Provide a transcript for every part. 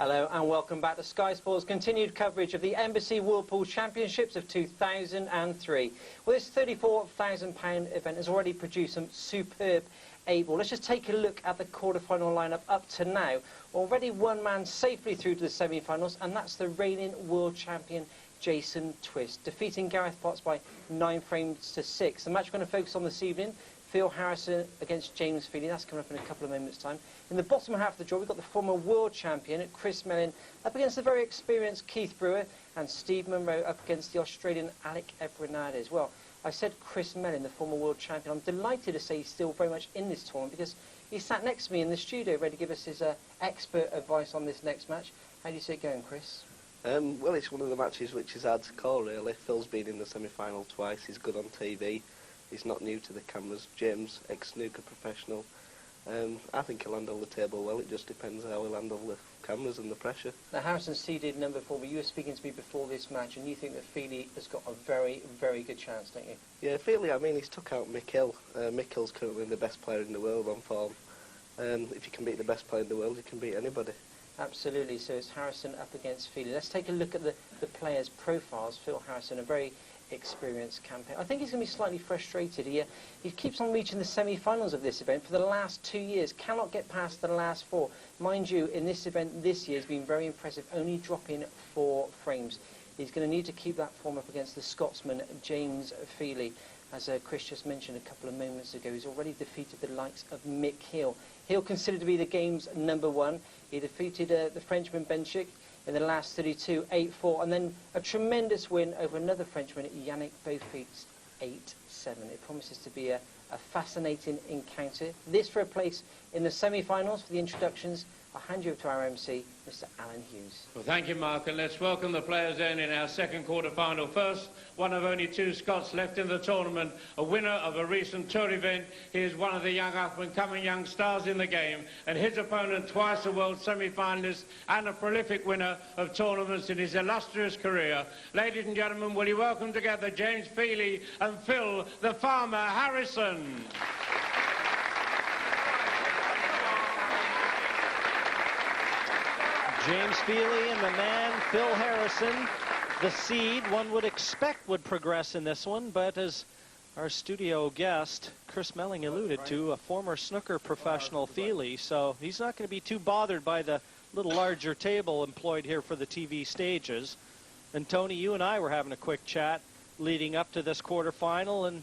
Hello and welcome back to Sky Sports' continued coverage of the Embassy Whirlpool Championships of 2003. Well, this £34,000 event has already produced some superb able. Let's just take a look at the quarter-final lineup up to now. Already one man safely through to the semi-finals, and that's the reigning world champion Jason Twist, defeating Gareth Potts by 9 frames to 6. The match we're going to focus on this evening, Phil Harrison against James Pheely. That's coming up in a couple of moments' time. In the bottom half of the draw, we've got the former world champion, Chris Mellin, up against the very experienced Keith Brewer, and Steve Munro up against the Australian Alec Ebrenades. Well, I said Chris Mellin, the former world champion. I'm delighted to say he's still very much in this tournament because he sat next to me in the studio ready to give us his expert advice on this next match. How do you see it going, Chris? Well, it's one of the matches which is hard to call, really. Phil's been in the semi-final twice. He's good on TV. He's not new to the cameras. James, ex-snooker professional. I think he'll handle the table well. It just depends how he'll handle the cameras and the pressure. Now, Harrison seeded number 4, but you were speaking to me before this match, and you think that Pheely has got a very, very good chance, don't you? Yeah, Pheely, I mean, he's took out Mick Hill. Mick Hill's currently the best player in the world on form. If you can beat the best player in the world, you can beat anybody. Absolutely. So it's Harrison up against Pheely. Let's take a look at the players' profiles. Phil Harrison, a very experienced campaign. I think he's going to be slightly frustrated. He keeps on reaching the semi-finals of this event for the last 2 years, cannot get past the last 4. Mind you, in this event this year has been very impressive, only dropping 4 frames. He's going to need to keep that form up against the Scotsman James Pheely. As Chris just mentioned a couple of moments ago, he's already defeated the likes of Mick Hill. Hill considered to be the game's number 1. He defeated the Frenchman Benchik in the last 32, 8-4, and then a tremendous win over another Frenchman, Yannick Beaufils, 8-7. It promises to be a fascinating encounter. This for a place in the semi-finals. For the introductions, I'll hand you over to our MC, Mr. Alan Hughes. Well, thank you, Mark, and let's welcome the players in our second quarter-final. First, one of only 2 Scots left in the tournament, a winner of a recent tour event. He is one of the young up-and-coming young stars in the game, and his opponent, twice a world semi-finalist and a prolific winner of tournaments in his illustrious career. Ladies and gentlemen, will you welcome together James Pheely and Phil the Farmer Harrison. James Pheely and the man, Phil Harrison, the seed one would expect would progress in this one, but as our studio guest, Chris Mellin, alluded to, a former snooker professional, Pheely, so he's not going to be too bothered by the little larger table employed here for the TV stages. And Tony, you and I were having a quick chat leading up to this quarterfinal, and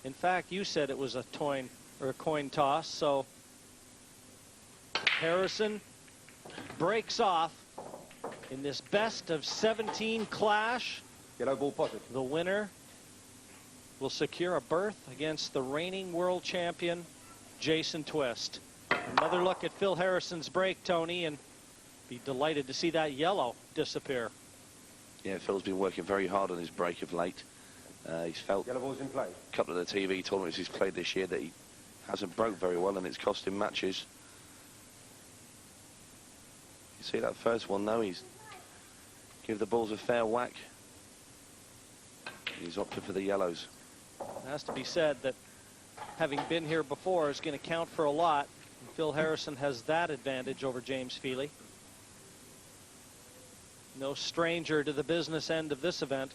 in fact, you said it was a coin toss, so Harrison breaks off in this best of 17 clash. Yellow ball potted. The winner will secure a berth against the reigning world champion, Jason Twist. Another look at Phil Harrison's break, Tony, and be delighted to see that yellow disappear. Yeah, Phil's been working very hard on his break of late. He's felt Yellow ball's in play. a couple of the TV tournaments he's played this year that he hasn't broke very well, and it's cost him matches. See that first one though, he's give the balls a fair whack. He's opted for the yellows. It has to be said that having been here before is going to count for a lot. And Phil Harrison has that advantage over James Pheely. No stranger to the business end of this event.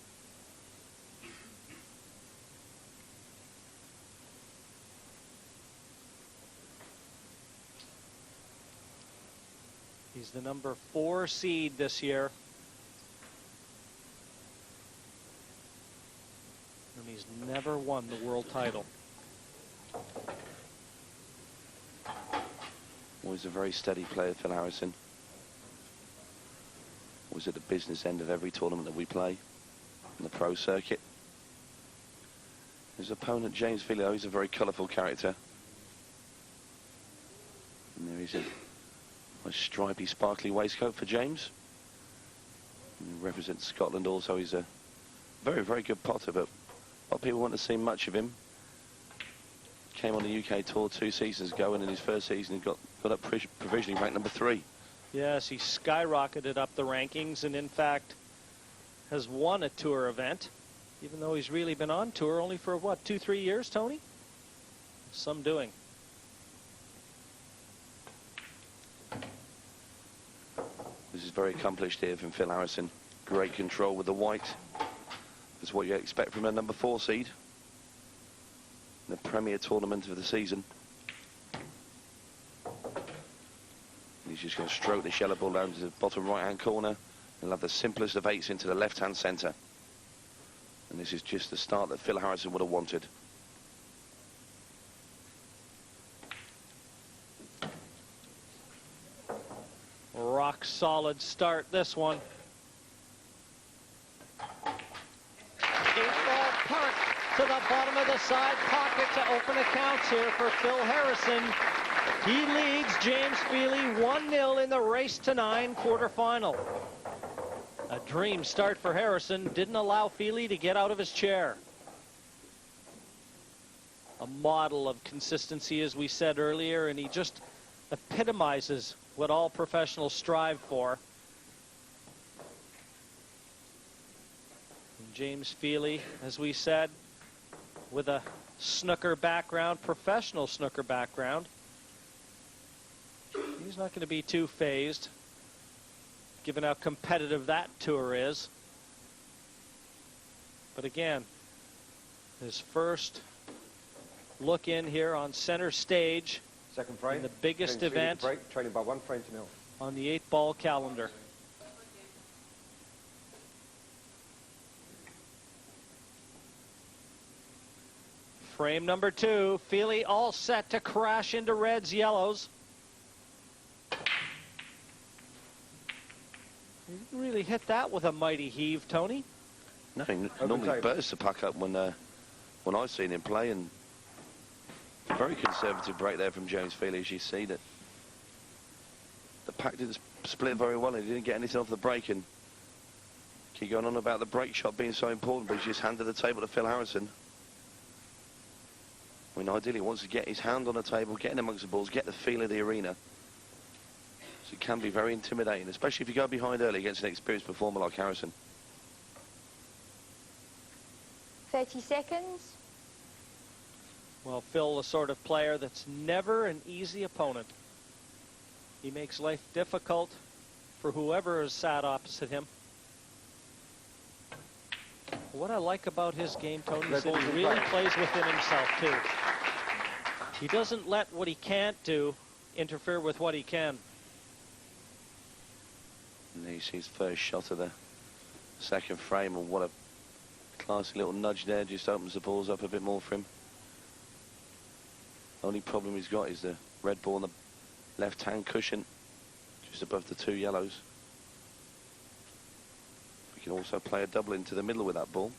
He's the number 4 seed this year. And he's never won the world title. Always a very steady player, Phil Harrison. Always at the business end of every tournament that we play on the pro circuit. His opponent, James Pheely, he's a very colourful character. And there he's a stripy, sparkly waistcoat for James. And he represents Scotland also. He's a very, very good potter, but a lot of people want to see much of him. Came on the UK tour 2 seasons ago, and in his first season he got up provisionally ranked number 3. Yes, he skyrocketed up the rankings and in fact has won a tour event, even though he's really been on tour only for what, 2-3 years, Tony? Some doing. This is very accomplished here from Phil Harrison. Great control with the white. That's what you expect from a number 4 seed in the premier tournament of the season. He's just going to stroke the yellow ball down to the bottom right-hand corner. He'll have the simplest of 8s into the left-hand centre. And this is just the start that Phil Harrison would have wanted. Rock solid start, this one. 8-ball punt to the bottom of the side pocket to open accounts here for Phil Harrison. He leads James Pheely 1-0 in the race to 9 quarterfinal. A dream start for Harrison. Didn't allow Pheely to get out of his chair. A model of consistency, as we said earlier, and he just epitomizes what all professionals strive for. And James Pheely, as we said, with a snooker background, professional snooker background. He's not going to be too phased, given how competitive that tour is. But again, his first look in here on center stage. Second frame. In the biggest event trailing by 1 frame to 0. on the 8-ball calendar. Frame number 2. Pheely all set to crash into reds, yellows. He didn't really hit that with a mighty heave, Tony. No, he normally bursts the puck up when I've seen him play, and very conservative break there from James Pheely, as you see that the puck didn't split very well, and he didn't get anything off the break, and keep going on about the break shot being so important, but he's just handed the table to Phil Harrison. I mean, ideally he wants to get his hand on the table, get in amongst the balls, get the feel of the arena. So it can be very intimidating, especially if you go behind early against an experienced performer like Harrison. 30 seconds. Well, Phil, the sort of player that's never an easy opponent. He makes life difficult for whoever is sat opposite him. What I like about his game, Tony, is that he really plays within himself, too. He doesn't let what he can't do interfere with what he can. And there you see his first shot of the second frame, and what a classy little nudge there, just opens the balls up a bit more for him. Only problem he's got is the red ball on the left-hand cushion, just above the 2 yellows. We can also play a double into the middle with that ball.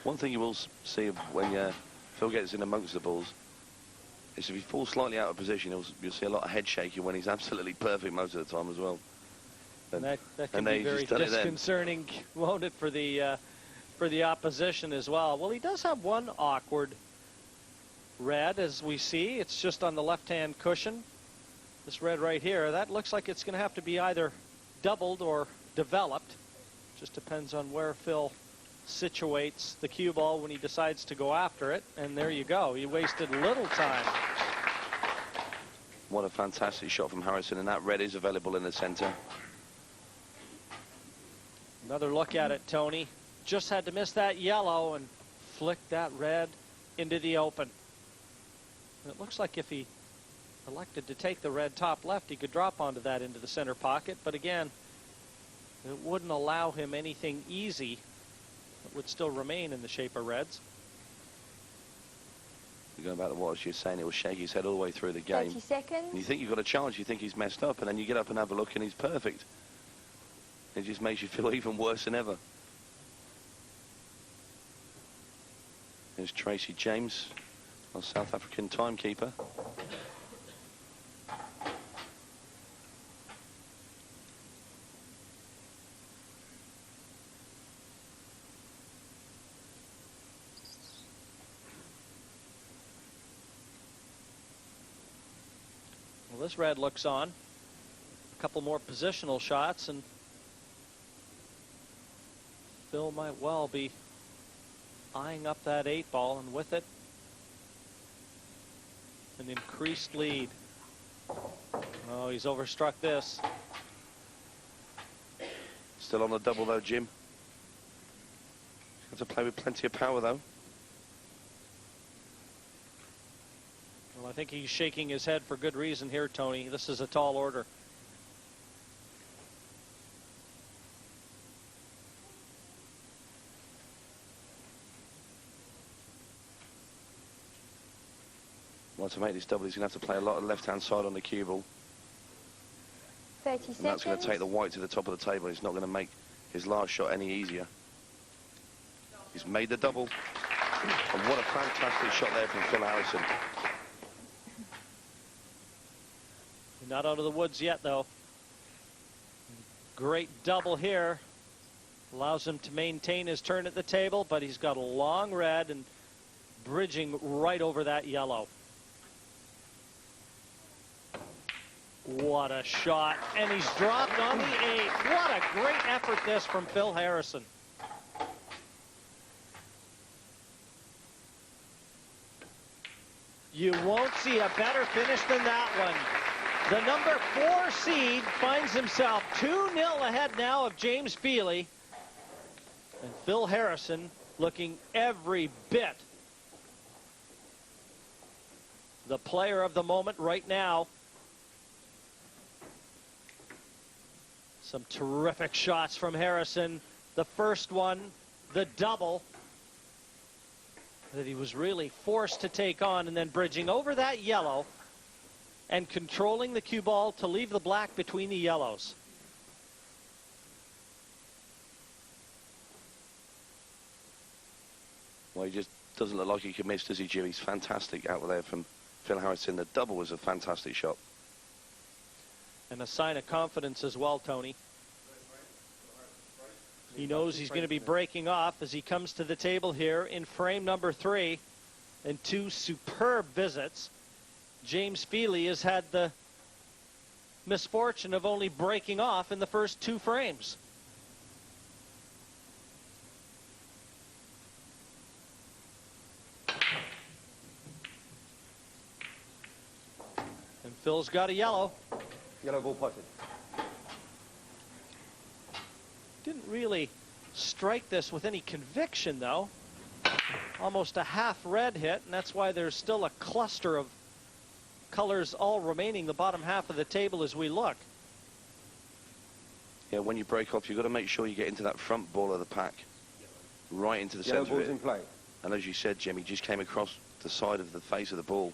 One thing you will see when Phil gets in amongst the balls is if he falls slightly out of position, you'll see a lot of head shaking when he's absolutely perfect most of the time as well. And that can be very disconcerting, won't it, for the opposition as well. Well, he does have one awkward red, as we see. It's just on the left-hand cushion. This red right here, that looks like it's going to have to be either doubled or developed. Just depends on where Phil situates the cue ball when he decides to go after it. And there you go. He wasted little time. What a fantastic shot from Harrison, and that red is available in the center. Another look at it, Tony. Just had to miss that yellow and flick that red into the open. It looks like if he elected to take the red top left, he could drop onto that into the center pocket. But again, it wouldn't allow him anything easy. It would still remain in the shape of reds. Going back to what I was just saying, it will shake his head all the way through the game. 30 seconds. And you think you've got a chance, you think he's messed up, and then you get up and have a look and he's perfect. It just makes you feel even worse than ever. There's Tracy James, our South African timekeeper. Well, this red looks on. A couple more positional shots, and Phil might well be eyeing up that 8-ball, and with it, an increased lead. Oh, he's overstruck this. Still on the double though, Jim. Has to play with plenty of power though. Well, I think he's shaking his head for good reason here, Tony. This is a tall order. Well, to make this double, he's going to have to play a lot of left-hand side on the cue ball. 30 seconds. And that's going to take the white to the top of the table. It's not going to make his last shot any easier. He's made the double. And what a fantastic shot there from Phil Harrison. Not out of the woods yet, though. Great double here. Allows him to maintain his turn at the table, but he's got a long red and bridging right over that yellow. What a shot. And he's dropped on the 8. What a great effort this from Phil Harrison. You won't see a better finish than that one. The number 4 seed finds himself 2-0 ahead now of James Pheely. And Phil Harrison looking every bit the player of the moment right now. Some terrific shots from Harrison. The first one, the double, that he was really forced to take on, and then bridging over that yellow and controlling the cue ball to leave the black between the yellows. Well, he just doesn't look like he can miss, does he, Jim? He's fantastic out there from Phil Harrison. The double was a fantastic shot. And a sign of confidence as well, Tony. He knows he's going to be breaking off as he comes to the table here in frame number 3. And 2 superb visits. James Pheely has had the misfortune of only breaking off in the first 2 frames. And Phil's got a yellow. Yellow ball potted. Didn't really strike this with any conviction, though. Almost a half red hit, and that's why there's still a cluster of colors all remaining the bottom half of the table as we look. Yeah, when you break off, you've got to make sure you get into that front ball of the pack, right into the Yellow centre of ball's it. in play. And as you said, Jim, he just came across the side of the face of the ball.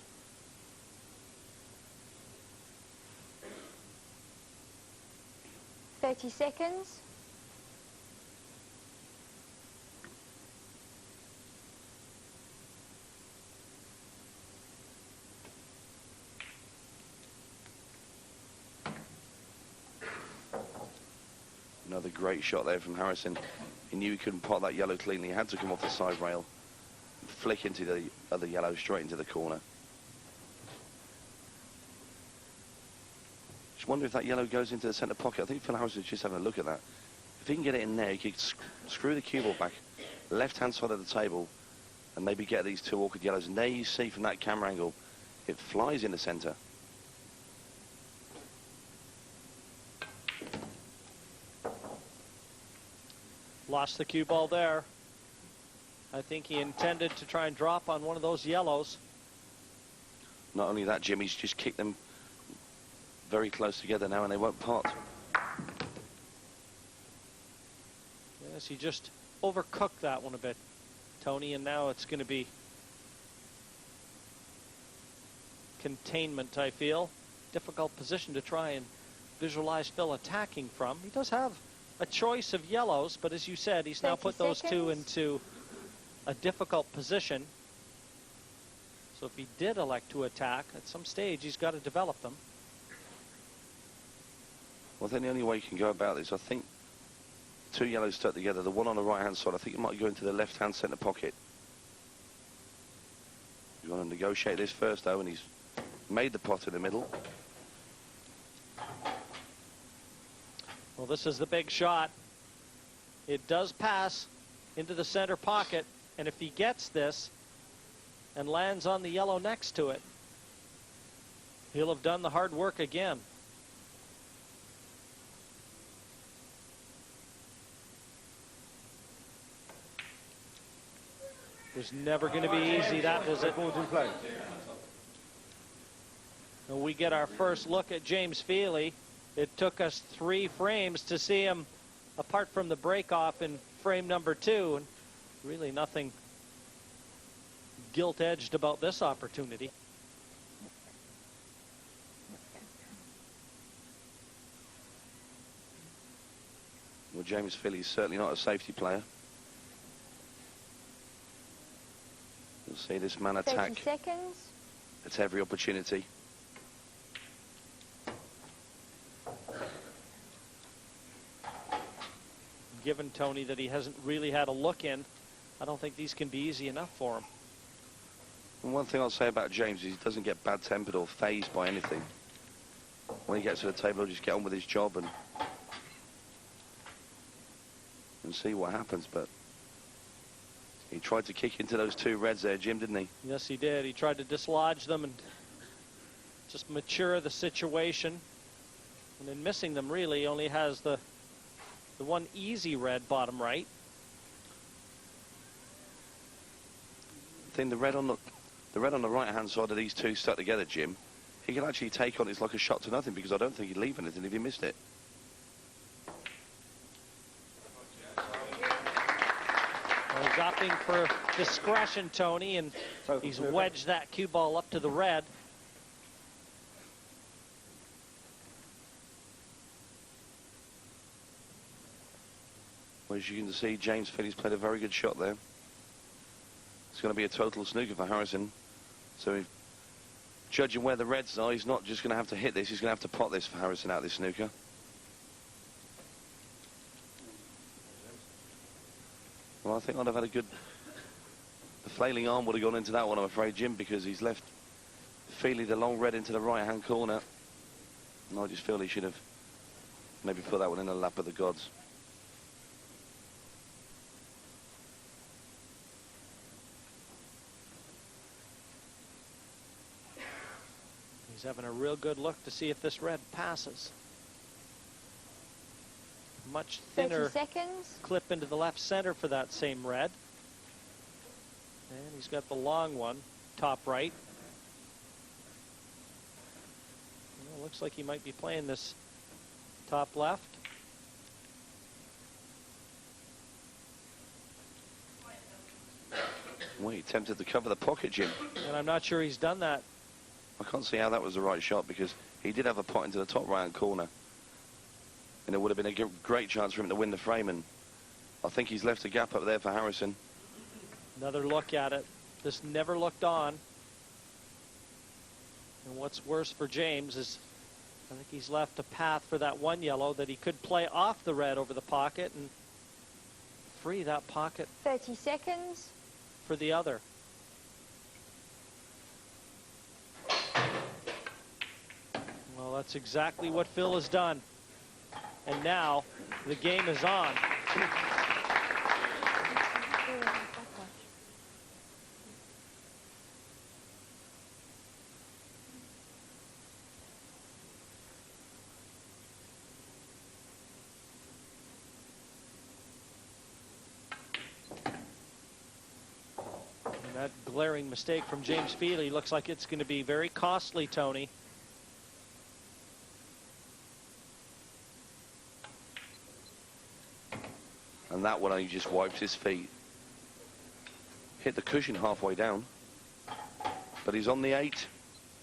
30 seconds. Another great shot there from Harrison. He knew he couldn't pot that yellow cleanly. He had to come off the side rail, flick into the other yellow, straight into the corner. Just wonder if that yellow goes into the centre pocket. I think Phil Harrison's just having a look at that. If he can get it in there, he could screw the cue ball back, left-hand side of the table, and maybe get these 2 awkward yellows. And there you see from that camera angle, it flies in the centre. Lost the cue ball there. I think he intended to try and drop on one of those yellows. Not only that, Jim, he's just kicked them very close together now, and they won't pot. Yes, he just overcooked that one a bit, Tony, and now it's going to be containment, I feel. Difficult position to try and visualize Phil attacking from. He does have a choice of yellows, but as you said, he's now put those 2 into a difficult position. So if he did elect to attack, at some stage he's got to develop them. Well, then the only way you can go about this, I think 2 yellows stuck together, the one on the right-hand side, I think it might go into the left-hand centre pocket. You want to negotiate this first, though, and he's made the pot in the middle. Well, this is the big shot. It does pass into the center pocket, and if he gets this and lands on the yellow next to it, He'll have done the hard work again. It was never going to be easy, that was it. And we get our first look at James Pheely. It took us 3 frames to see him, apart from the break-off in frame number 2. And really nothing gilt-edged about this opportunity. Well, James Pheely's certainly not a safety player. You'll see this man 30 attack seconds. at every opportunity. Given Tony that he hasn't really had a look in, I don't think these can be easy enough for him. And one thing I'll say about James is he doesn't get bad-tempered or fazed by anything. When he gets to the table, he'll just get on with his job and see what happens. But he tried to kick into those 2 reds there, Jim, didn't he? Yes, he did. He tried to dislodge them and just mature the situation. And in missing them, really, he only has the one easy red bottom right. I think the red on the right-hand side of these 2 stuck together, Jim, he can actually take on. It's like a shot to nothing, because I don't think he'd leave anything if he missed it. Well, he's opting for discretion, Tony, and he's wedged that cue ball up to the red. Well, as you can see, James Pheely's played a very good shot there. It's going to be a total snooker for Harrison. So, judging where the reds are, he's not just going to have to hit this, he's going to have to pot this for Harrison out of this snooker. Well, I think I'd have had a good... The flailing arm would have gone into that one, I'm afraid, Jim, because he's left Pheely the long red into the right-hand corner. And I just feel he should have maybe put that one in the lap of the gods. He's having a real good look to see if this red passes. Much thinner 30 seconds. clip into the left center for that same red. And he's got the long one, top right. Well, looks like he might be playing this top left. Well, he attempted to cover the pocket, Jim. And I'm not sure he's done that. I can't see how that was the right shot, because he did have a pot into the top right-hand corner. And it would have been a great chance for him to win the frame, and I think he's left a gap up there for Harrison. Another look at it. This never looked on. And what's worse for James is I think he's left a path for that one yellow that he could play off the red over the pocket and free that pocket 30 seconds. for the other. Well, that's exactly what Phil has done. And now the game is on. And that glaring mistake from James Pheely looks like it's going to be very costly, Tony. And that one, he just wipes his feet. Hit the cushion halfway down. But he's on the 8.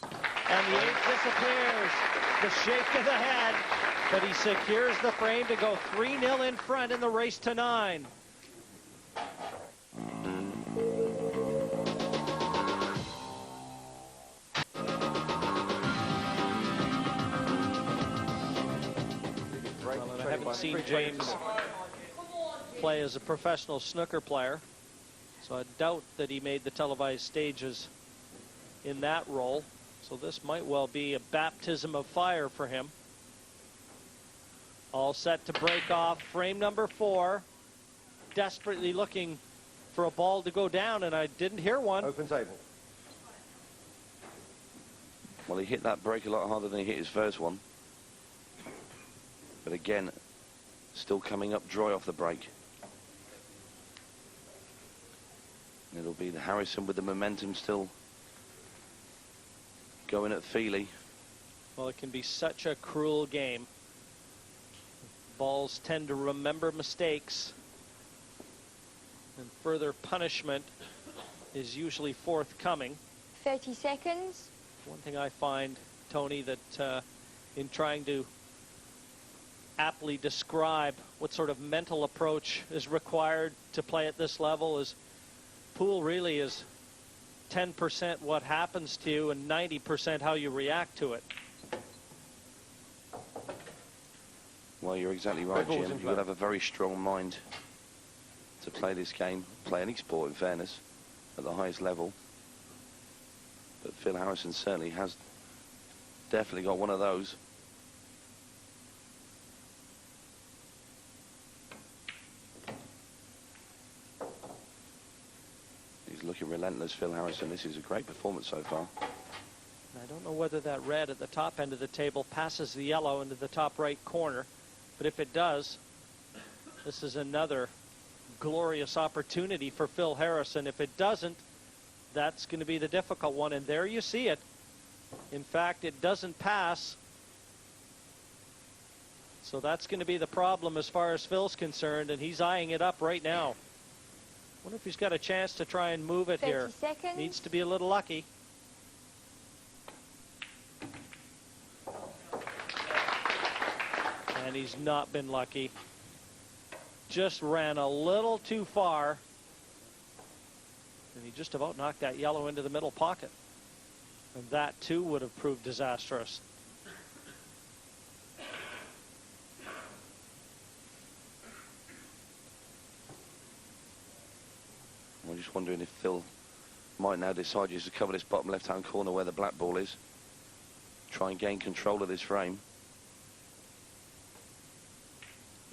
And the 8 disappears. The shake of the head. But he secures the frame to go 3-0 in front in the race to 9. Well, and I haven't seen James play as a professional snooker player, so I doubt that he made the televised stages in that role. So this might well be a baptism of fire for him. All set to break off frame number 4. Desperately looking for a ball to go down, and I didn't hear one. Open table. Well, he hit that break a lot harder than he hit his first one. But again, still coming up dry off the break. And it'll be the Harrison with the momentum still going at Pheely. Well, it can be such a cruel game. Balls tend to remember mistakes, and further punishment is usually forthcoming. 30 seconds. One thing I find, Tony, that in trying to aptly describe what sort of mental approach is required to play at this level is pool really is 10% what happens to you and 90% how you react to it. Well, you're exactly right, Jim. You've got to have a very strong mind to play this game, play any sport in fairness, at the highest level. But Phil Harrison certainly has definitely got one of those. He's looking relentless, Phil Harrison. This is a great performance so far. I don't know whether that red at the top end of the table passes the yellow into the top right corner, but if it does, this is another glorious opportunity for Phil Harrison. If it doesn't, that's going to be the difficult one, and there you see it. In fact, it doesn't pass. So that's going to be the problem as far as Phil's concerned, and he's eyeing it up right now. Wonder if he's got a chance to try and move it 30 here. seconds. Needs to be a little lucky. And he's not been lucky. Just ran a little too far. And he just about knocked that yellow into the middle pocket. And that, too, would have proved disastrous. I'm just wondering if Phil might now decide just to cover this bottom left-hand corner where the black ball is. Try and gain control of this frame.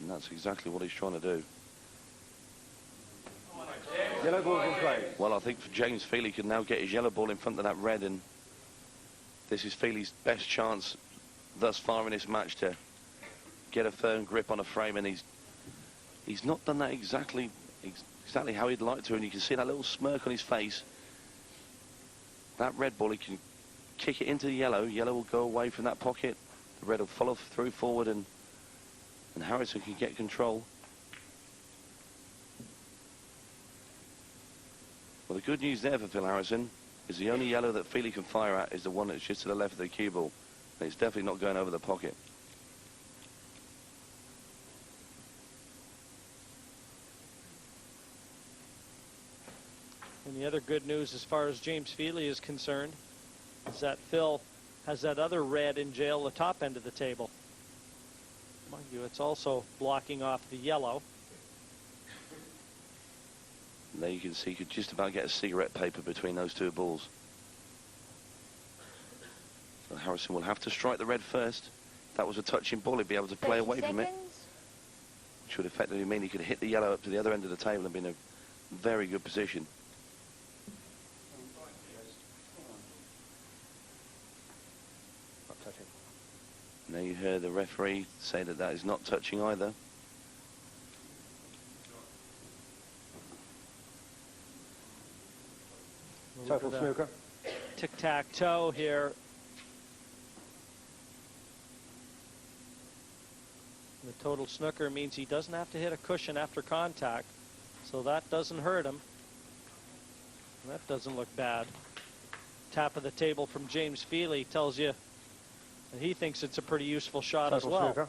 And that's exactly what he's trying to do. Yellow ball in play. Well, I think for James Pheely can now get his yellow ball in front of that red, and this is Pheely's best chance thus far in this match to get a firm grip on a frame, and he's not done that exactly how he'd like to, and you can see that little smirk on his face. That red ball, he can kick it into the yellow. Yellow will go away from that pocket. The red will follow through forward, and Harrison can get control. Well, the good news there for Phil Harrison is the only yellow that Pheely can fire at is the one that's just to the left of the cue ball. And it's definitely not going over the pocket. And the other good news as far as James Pheely is concerned is that Phil has that other red in jail at the top end of the table. Mind you, it's also blocking off the yellow. And there you can see, you could just about get a cigarette paper between those two balls. So Harrison will have to strike the red first. If that was a touching ball, he'd be able to play away from it. Which would effectively mean he could hit the yellow up to the other end of the table and be in a very good position. Now you heard the referee say that that is not touching either. Total snooker. Tic-tac-toe here. The total snooker means he doesn't have to hit a cushion after contact, so that doesn't hurt him. That doesn't look bad. Tap of the table from James Pheely tells you that he thinks it's a pretty useful shot as well. Snooker.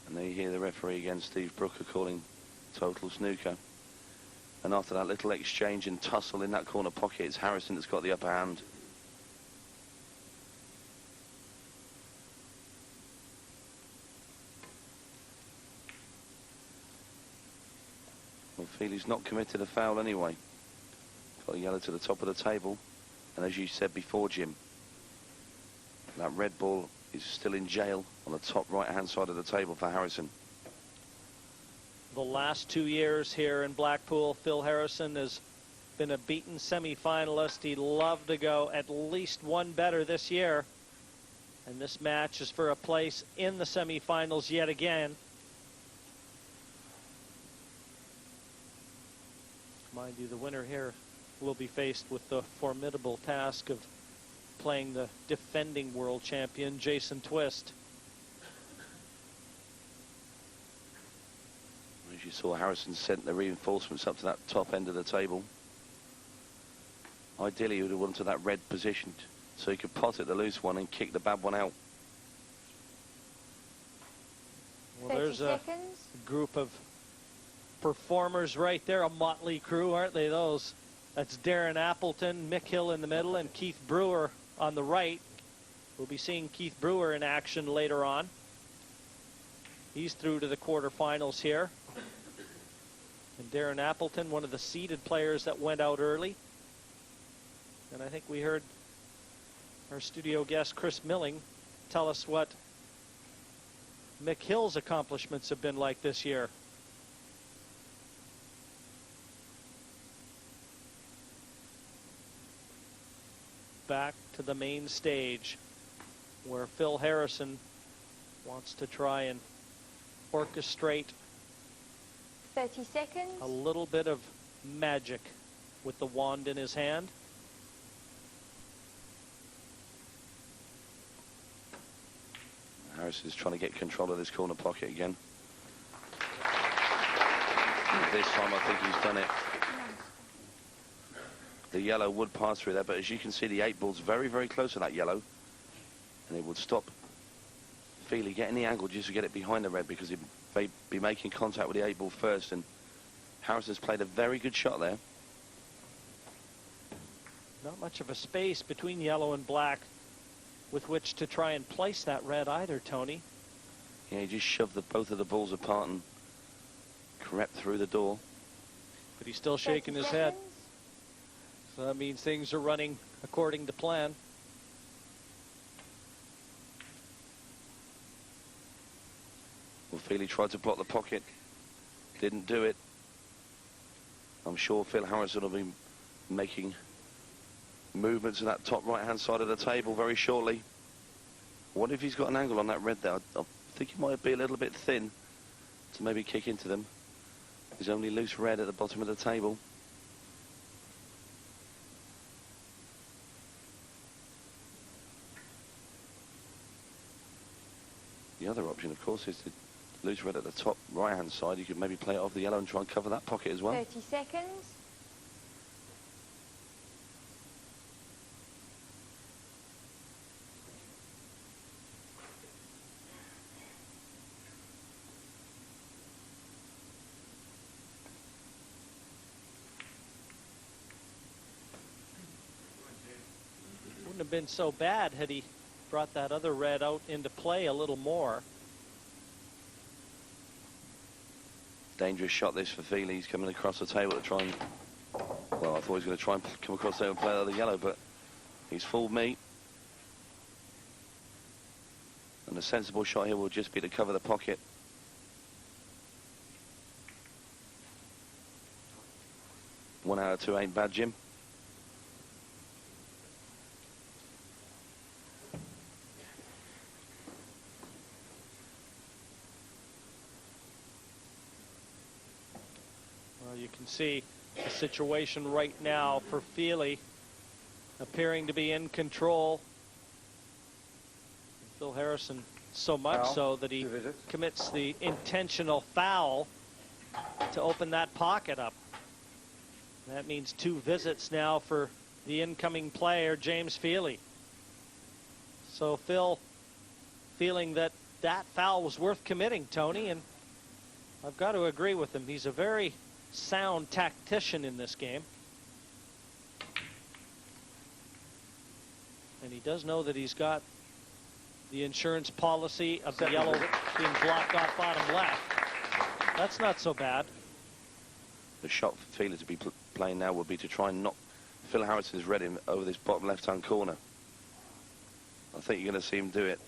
And there you hear the referee again, Steve Brooker, calling total snooker. And after that little exchange and tussle in that corner pocket, it's Harrison that's got the upper hand. Well, Pheely's not committed a foul anyway. Got a yellow to the top of the table. And as you said before, Jim, that red ball is still in jail on the top right-hand side of the table for Harrison. The last 2 years here in Blackpool, Phil Harrison has been a beaten semi-finalist. He'd love to go at least one better this year. And this match is for a place in the semi-finals yet again. Mind you, the winner here will be faced with the formidable task of playing the defending world champion, Jason Twist. As you saw, Harrison sent the reinforcements up to that top end of the table. Ideally, he would have wanted that red positioned so he could pot at the loose one and kick the bad one out. Well, there's a group of performers right there, a motley crew, aren't they, those? That's Darren Appleton, Mick Hill in the middle, and Keith Brewer on the right. We'll be seeing Keith Brewer in action later on. He's through to the quarterfinals here. And Darren Appleton, one of the seeded players that went out early. And I think we heard our studio guest, Chris Milling, tell us what Mick Hill's accomplishments have been like this year. Back to the main stage where Phil Harrison wants to try and orchestrate 30 seconds. A little bit of magic with the wand in his hand. Harrison's trying to get control of this corner pocket again. This time I think he's done it. The yellow would pass through there, but as you can see, the 8-ball's very, very close to that yellow. And it would stop Pheely getting the angle just to get it behind the red, because he'd be making contact with the 8-ball first. And Harrison's played a very good shot there. Not much of a space between yellow and black with which to try and place that red either, Tony. Yeah, he just shoved both of the balls apart and crept through the door. But he's still shaking his head. So that means things are running according to plan. Well, Pheely tried to block the pocket. Didn't do it. I'm sure Phil Harrison will be making movements in that top right-hand side of the table very shortly. What if he's got an angle on that red there? I think he might be a little bit thin to maybe kick into them. There's only loose red at the bottom of the table. The other option, of course, is to loose red at the top right-hand side. You could maybe play it off the yellow and try and cover that pocket as well. 30 seconds. Wouldn't have been so bad had he brought that other red out into play a little more. Dangerous shot this for Pheely. He's coming across the table to try and... Well, I thought he was going to try and come across there and play out of the yellow, but he's fooled me. And a sensible shot here will just be to cover the pocket. One out of two ain't bad, Jim. You can see the situation right now for Pheely appearing to be in control. Phil Harrison so much so that he commits the intentional foul to open that pocket up. That means 2 visits now for the incoming player, James Pheely. So Phil feeling that that foul was worth committing, Tony, and I've got to agree with him. He's a very sound tactician in this game. And he does know that he's got the insurance policy of the yellow being blocked off bottom left. That's not so bad. The shot for Pheely to be playing now would be to try and knock Phil Harrison's red in over this bottom left-hand corner. I think you're going to see him do it.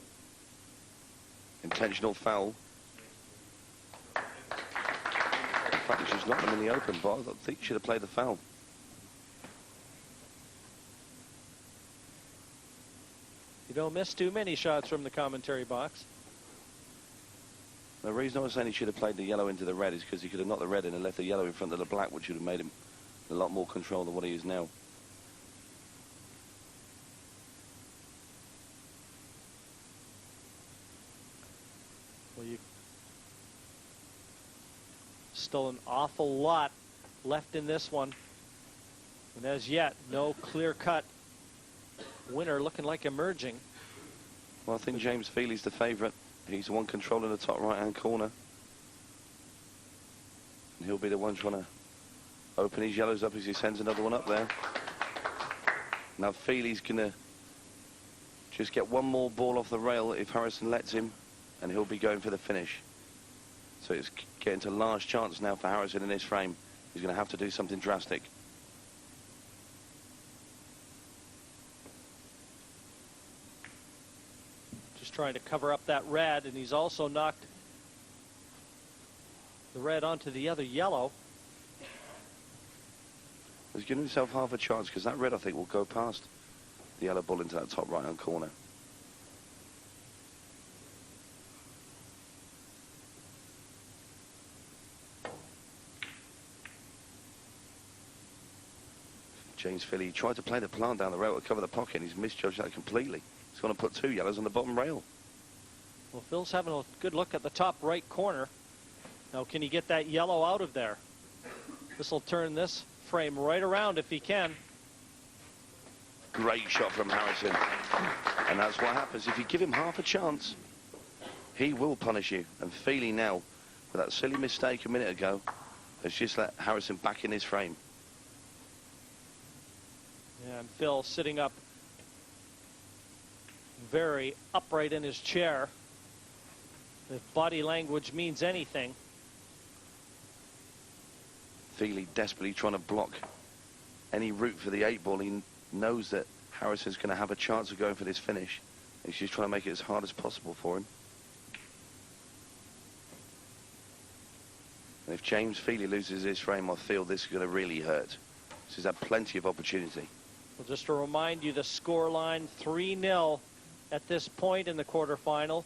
Intentional foul. In fact, he's just knocked them in the open, but I think he should have played the foul. You don't miss too many shots from the commentary box. The reason I was saying he should have played the yellow into the red is because he could have knocked the red in and left the yellow in front of the black, which would have made him a lot more control than what he is now. Well, still an awful lot left in this one. And as yet, no clear-cut winner looking like emerging. Well, I think James Pheely's the favourite. He's the one controlling the top right-hand corner. And he'll be the one trying to open his yellows up as he sends another one up there. Now Pheely's going to just get one more ball off the rail if Harrison lets him, and he'll be going for the finish. So it's getting to large chance now for Harrison in this frame. He's going to have to do something drastic. Just trying to cover up that red, and he's also knocked the red onto the other yellow. He's giving himself half a chance because that red, I think, will go past the yellow ball into that top right-hand corner. James Pheely tried to play the plant down the rail to cover the pocket, and he's misjudged that completely. He's going to put two yellows on the bottom rail. Well, Phil's having a good look at the top right corner. Now, can he get that yellow out of there? This will turn this frame right around if he can. Great shot from Harrison. And that's what happens. If you give him half a chance, he will punish you. And Pheely now, with that silly mistake a minute ago, has just let Harrison back in his frame. Yeah, and Phil sitting up very upright in his chair. If body language means anything. Pheely desperately trying to block any route for the 8-ball. He knows that Harrison's going to have a chance of going for this finish. He's just trying to make it as hard as possible for him. And if James Pheely loses his frame, I feel this is going to really hurt. He's had plenty of opportunity. Well, just to remind you, the score line 3-0 at this point in the quarterfinal.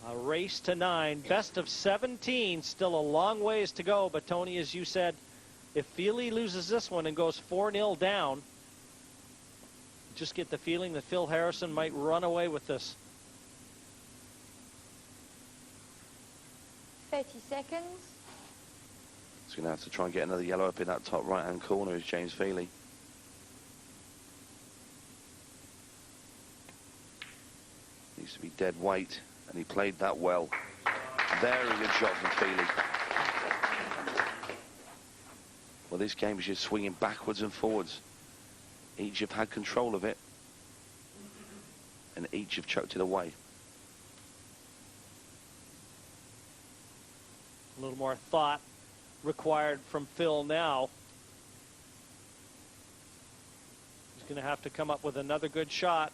A race to 9, best of 17, still a long ways to go. But Tony, as you said, if Pheely loses this one and goes 4-0 down, just get the feeling that Phil Harrison might run away with this. 30 seconds. He's going to have to try and get another yellow up in that top right-hand corner is James Pheely. Needs to be dead weight, and he played that well. Very good shot from Pheely. Well, this game is just swinging backwards and forwards. Each have had control of it, and each have chucked it away. A little more thought required from Phil now. He's going to have to come up with another good shot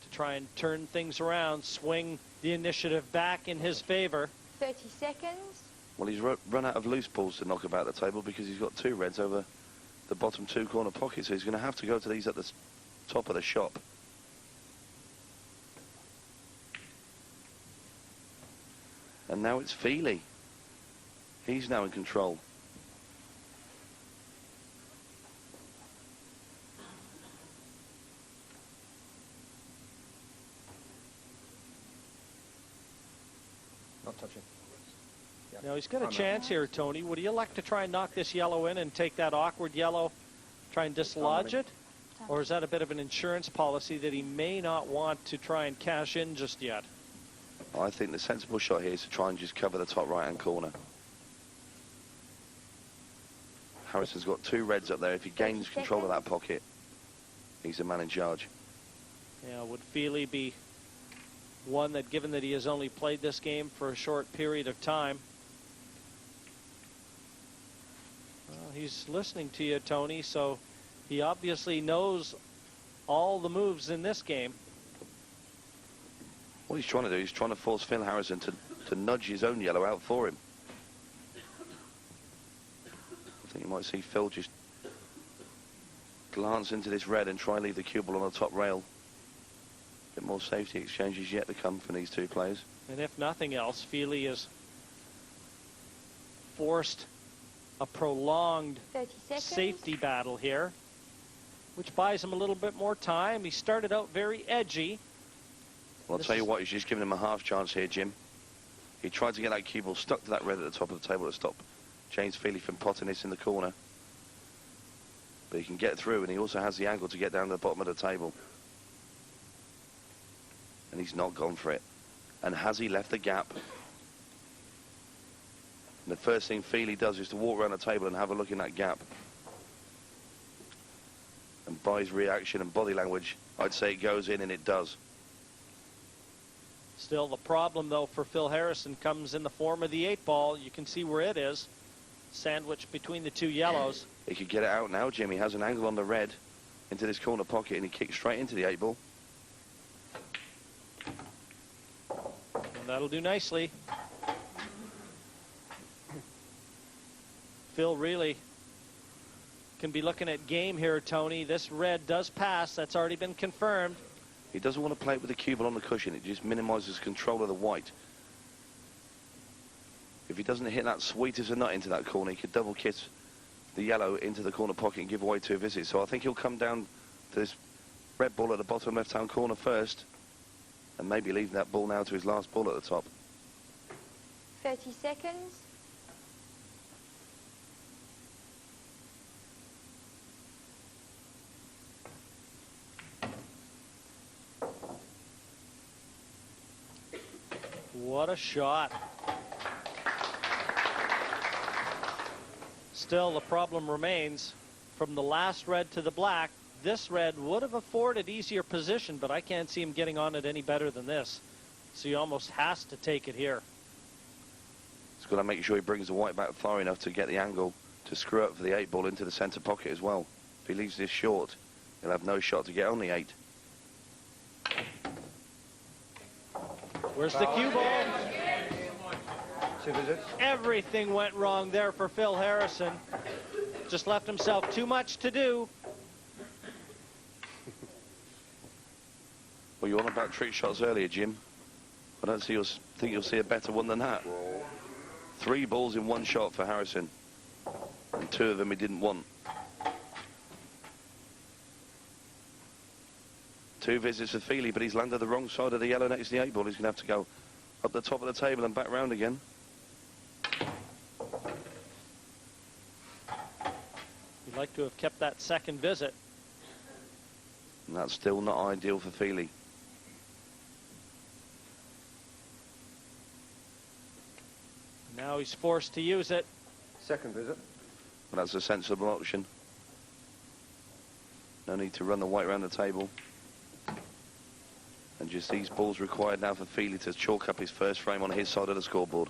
to try and turn things around, swing the initiative back in his favor. 30 seconds. Well, he's run out of loose balls to knock about the table because he's got two reds over the bottom two corner pockets, so he's going to have to go to these at the top of the shop. And now it's Pheely. He's now in control. Not touching. Yep. Now he's got a chance here, Tony. Would you elect to try and knock this yellow in and take that awkward yellow, try and dislodge it? Or is that a bit of an insurance policy that he may not want to try and cash in just yet? I think the sensible shot here is to try and just cover the top right-hand corner. Harrison's got two reds up there. If he gains control of that pocket, he's the man in charge. Yeah, would Pheely be one that, given that he has only played this game for a short period of time? Well, he's listening to you, Tony, so he obviously knows all the moves in this game. What he's trying to do is trying to force Phil Harrison to nudge his own yellow out for him. I think you might see Phil just glance into this red and try and leave the cue ball on the top rail. Bit more safety exchanges yet to come from these two players. And if nothing else, Pheely has forced a prolonged 30 seconds. safety battle here, which buys him a little bit more time. He started out very edgy. Well, I'll tell you what, he's just given him a half chance here, Jim. He tried to get that cue ball stuck to that red at the top of the table to stop James Pheely from potting this in the corner. But he can get through, and he also has the angle to get down to the bottom of the table. And he's not gone for it. And has he left the gap? And the first thing Pheely does is to walk around the table and have a look in that gap. And by his reaction and body language, I'd say it goes in, and it does. Still, the problem, though, for Phil Harrison comes in the form of the 8-ball. You can see where it is, sandwiched between the two yellows. He could get it out now, Jim. He has an angle on the red into this corner pocket, and he kicks straight into the 8-ball. And that'll do nicely. Phil really can be looking at game here, Tony. This red does pass. That's already been confirmed. He doesn't want to play it with the cue ball on the cushion. It just minimises control of the white. If he doesn't hit that sweet as a nut into that corner, he could double kiss the yellow into the corner pocket and give away 2 visits. So I think he'll come down to this red ball at the bottom left-hand corner first, and maybe leaving that ball now to his last ball at the top. 30 seconds. What a shot. Still, the problem remains. From the last red to the black, this red would have afforded easier position, but I can't see him getting on it any better than this. So he almost has to take it here. He's got to make sure he brings the white back far enough to get the angle to screw up for the 8-ball into the centre pocket as well. If he leaves this short, he'll have no shot to get on the 8. Where's the cue ball? 2 visits. Everything went wrong there for Phil Harrison. Just left himself too much to do. Well, you were on about trick shots earlier, Jim. I don't think you'll see a better one than that. 3 balls in 1 shot for Harrison, and 2 of them he didn't want. 2 visits for Pheely, but he's landed the wrong side of the yellow next to the 8-ball. He's going to have to go up the top of the table and back round again. You'd like to have kept that second visit. And that's still not ideal for Pheely. Now he's forced to use it. Second visit. But that's a sensible option. No need to run the white around the table. And just these balls required now for Pheely to chalk up his first frame on his side of the scoreboard.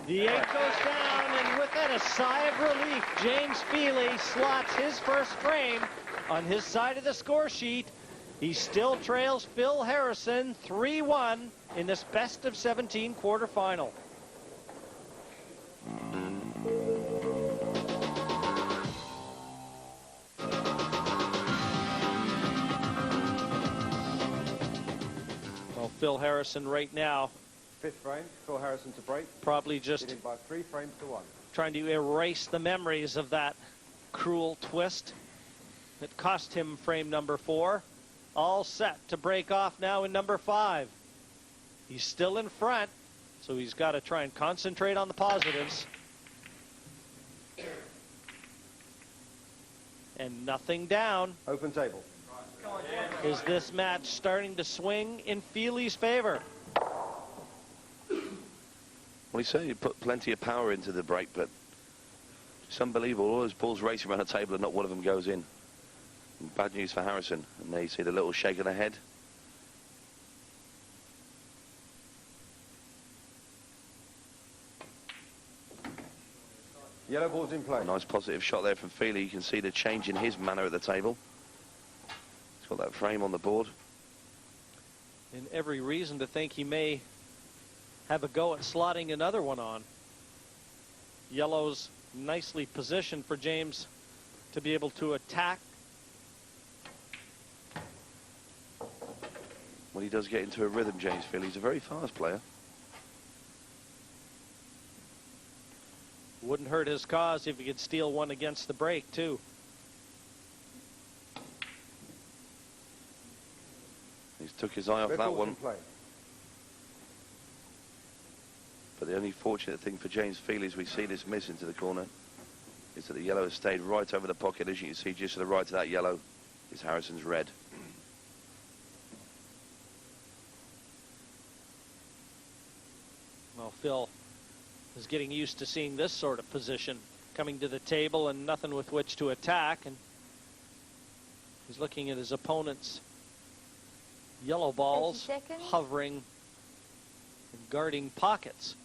The 8 goes down, and with that, a sigh of relief. James Pheely slots his first frame on his side of the score sheet. He still trails Phil Harrison 3-1 in this best of 17 quarterfinal. Well, Phil Harrison right now 5th frame. Phil Harrison to break. probably just Leading by 3 frames to 1. trying to erase the memories of that cruel twist that cost him frame number 4. All set to break off now in number 5. He's still in front, so he's got to try and concentrate on the positives. And nothing down. Open table. Is this match starting to swing in Pheely's favor? Well, he certainly put plenty of power into the break, but it's unbelievable. All those balls racing around the table and not one of them goes in. And bad news for Harrison. And there you see the little shake of the head. Yellow ball's in play. A nice positive shot there from Pheely. You can see the change in his manner at the table. He's got that frame on the board. And every reason to think he may have a go at slotting another one on. Yellow's nicely positioned for James to be able to attack. When he does get into a rhythm, James Pheely, he's a very fast player. Wouldn't hurt his cause if he could steal one against the break, too. He's took his eye off Red that ball's one. in play. But the only fortunate thing for James Pheely as we see this miss into the corner is that the yellow has stayed right over the pocket. As you can see, just to the right of that yellow is Harrison's red. Well, Phil is getting used to seeing this sort of position, coming to the table and nothing with which to attack, and he's looking at his opponent's yellow balls 30 seconds. hovering and guarding pockets.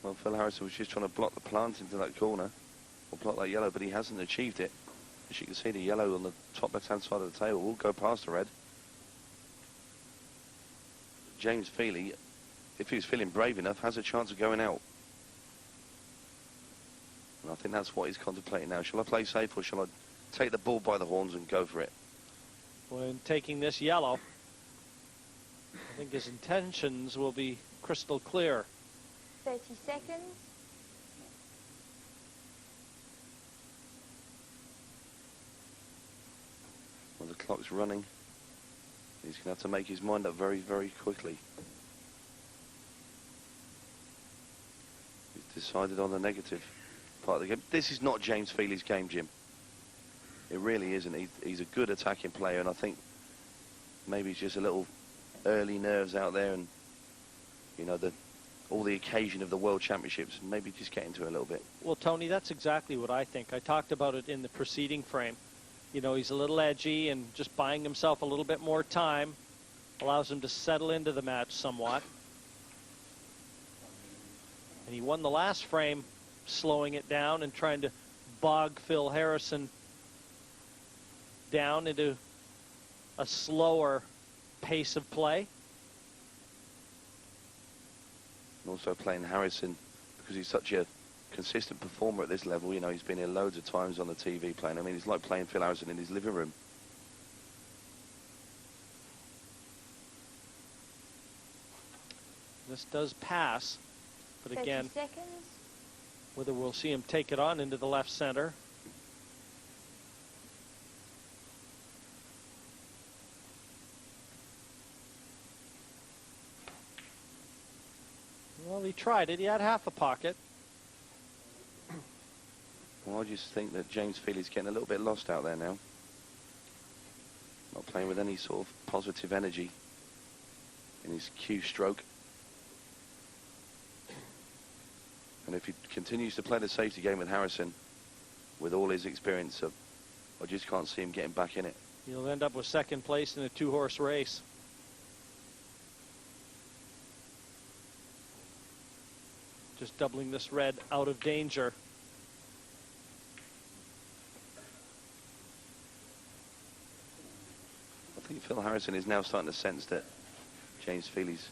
Well, Phil Harrison was just trying to block the plant into that corner, or block that yellow, but he hasn't achieved it. As you can see, the yellow on the top left-hand side of the table will go past the red. James Pheely, if he's feeling brave enough, has a chance of going out. And I think that's what he's contemplating now. Shall I play safe, or shall I take the bull by the horns and go for it? When taking this yellow, I think his intentions will be crystal clear. 30 seconds. Well, the clock's running. He's going to have to make his mind up very, very quickly. He's decided on the negative part of the game. This is not James Pheely's game, Jim. It really isn't. He's a good attacking player, and I think maybe it's just a little early nerves out there, and you know, all the occasion of the World Championships, maybe just get into it a little bit. Well, Tony, that's exactly what I think. I talked about it in the preceding frame. You know, he's a little edgy, and just buying himself a little bit more time allows him to settle into the match somewhat. And he won the last frame, slowing it down and trying to bog Phil Harrison down into a slower pace of play. And also playing Harrison, because he's such a consistent performer at this level. You know, he's been here loads of times on the TV playing. I mean, it's like playing Phil Harrison in his living room. This does pass, but 30 again, seconds. whether we'll see him take it on into the left center. Well, he tried it. He had half a pocket. Well, I just think that James Pheely's getting a little bit lost out there now. Not playing with any sort of positive energy in his cue stroke. And if he continues to play the safety game with Harrison, with all his experience, I just can't see him getting back in it. He'll end up with second place in a two-horse race. Just doubling this red out of danger. I think Phil Harrison is now starting to sense that James Pheely's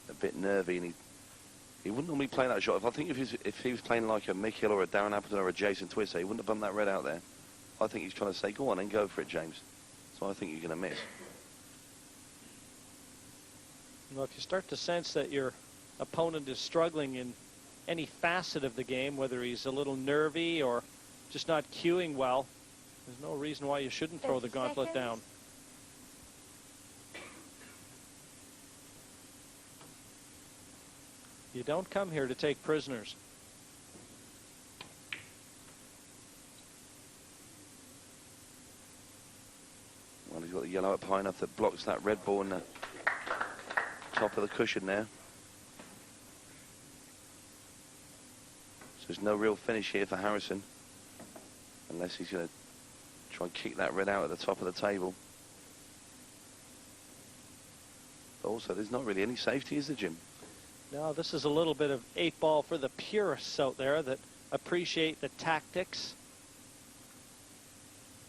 a bit nervy, and he wouldn't normally play that shot. I think if he was playing like a Mick Hill or a Darren Appleton or a Jason Twisser, he wouldn't have bumped that red out there. I think he's trying to say, go on and go for it, James. So I think you're going to miss. Well, if you start to sense that your opponent is struggling in any facet of the game, whether he's a little nervy or just not cueing well, there's no reason why you shouldn't throw the 30 gauntlet seconds. down. You don't come here to take prisoners. Well, he's got the yellow up high enough that blocks that red ball in the top of the cushion there. So there's no real finish here for Harrison, unless he's going to try and kick that red out at the top of the table. But also, there's not really any safety, is there, Jim? No, this is a little bit of 8-ball for the purists out there that appreciate the tactics.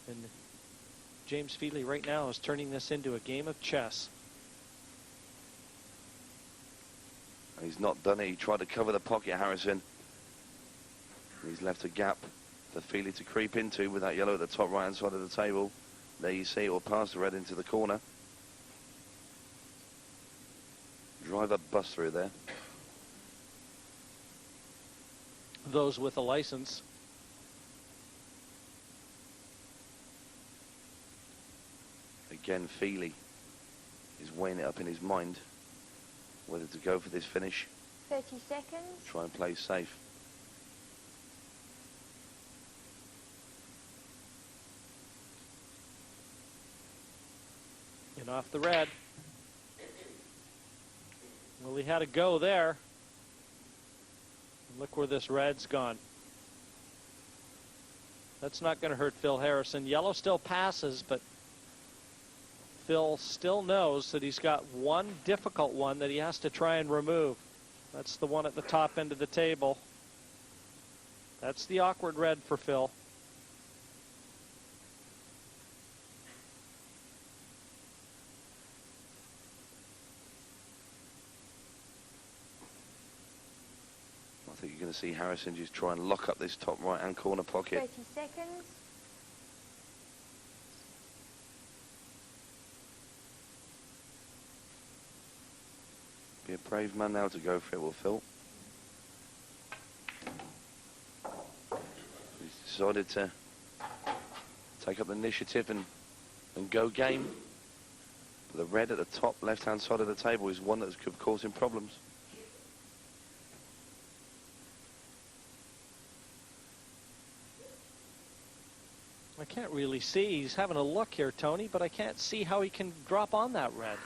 And James Pheely right now is turning this into a game of chess. He's not done it. He tried to cover the pocket, Harrison. He's left a gap for Pheely to creep into with that yellow at the top right-hand side of the table. There you see it will pass the red into the corner. Driver bust through there. Those with a license. Again, Pheely is weighing it up in his mind whether to go for this finish. 30 seconds. Try and play safe. And off the red. Well, he had a go there. Look where this red's gone. That's not going to hurt Phil Harrison. Yellow still passes, but Phil still knows that he's got one difficult one that he has to try and remove. That's the one at the top end of the table. That's the awkward red for Phil. I think you're going to see Harrison just try and lock up this top right-hand corner pocket. 30 seconds. Be a brave man now to go for it, will Phil? He's decided to take up the initiative and go game. But the red at the top left-hand side of the table is one that could cause him problems. I can't really see. He's having a look here, Tony, but I can't see how he can drop on that red.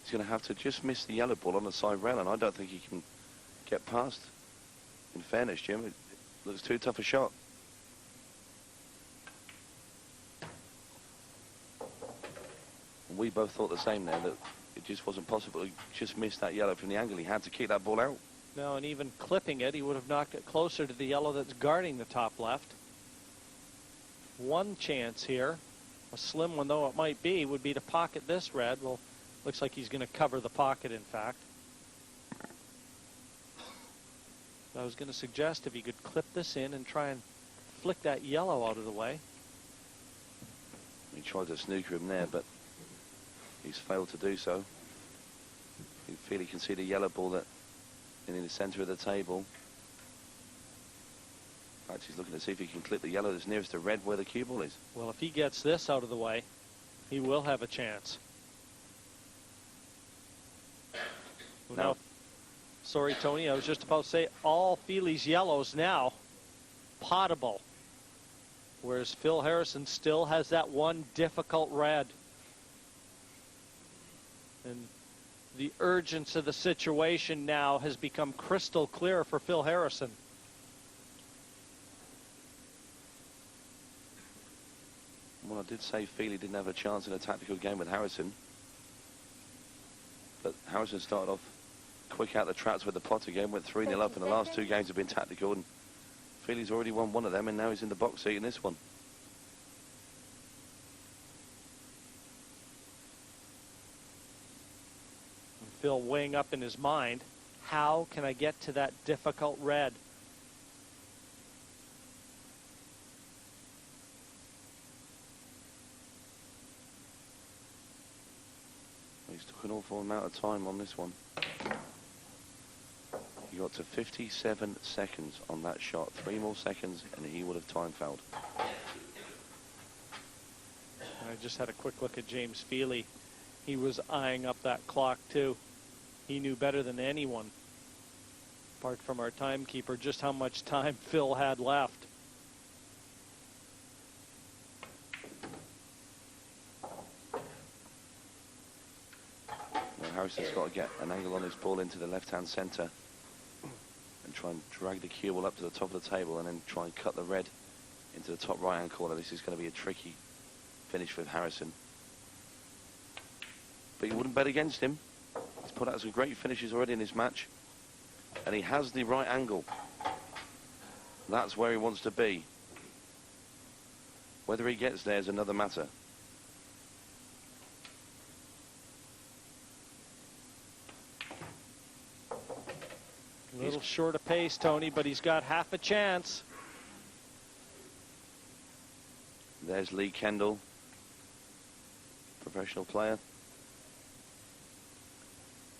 He's going to have to just miss the yellow ball on the side rail, and I don't think he can get past. In fairness, Jim, it looks too tough a shot. And we both thought the same there, that it just wasn't possible to just miss that yellow from the angle. He had to keep that ball out. No, and even clipping it, he would have knocked it closer to the yellow that's guarding the top left. One chance here, a slim one though it might be, would be to pocket this red. Well, looks like he's going to cover the pocket, in fact. I was going to suggest if he could clip this in and try and flick that yellow out of the way. He tried to snooker him there, but he's failed to do so. You feel he can see the yellow ball that in the centre of the table. In fact, he's looking to see if he can clip the yellow that's nearest to red where the cue ball is. Well, if he gets this out of the way, he will have a chance. No. Sorry, Tony, I was just about to say all Pheely's yellows now potable, whereas Phil Harrison still has that one difficult red. And the urgency of the situation now has become crystal clear for Phil Harrison. Well, I did say Pheely didn't have a chance in a tactical game with Harrison. But Harrison started off quick out the traps with the pot again, went 3-0 up, and the last two games have been tactical, and Pheely's already won one of them, and now he's in the box seat in this one. And Phil weighing up in his mind, how can I get to that difficult red? He's took an awful amount of time on this one. He got to 57 seconds on that shot. 3 more seconds and he would have time fouled. I just had a quick look at James Pheely. He was eyeing up that clock too. He knew better than anyone, apart from our timekeeper, just how much time Phil had left. Harrison's got to get an angle on his ball into the left-hand centre and try and drag the cue ball up to the top of the table and then try and cut the red into the top right-hand corner. This is going to be a tricky finish with Harrison. but you wouldn't bet against him. He's put out some great finishes already in this match, and he has the right angle. That's where he wants to be. Whether he gets there is another matter. A little short of pace, Tony, but he's got half a chance. There's Lee Kendall, professional player.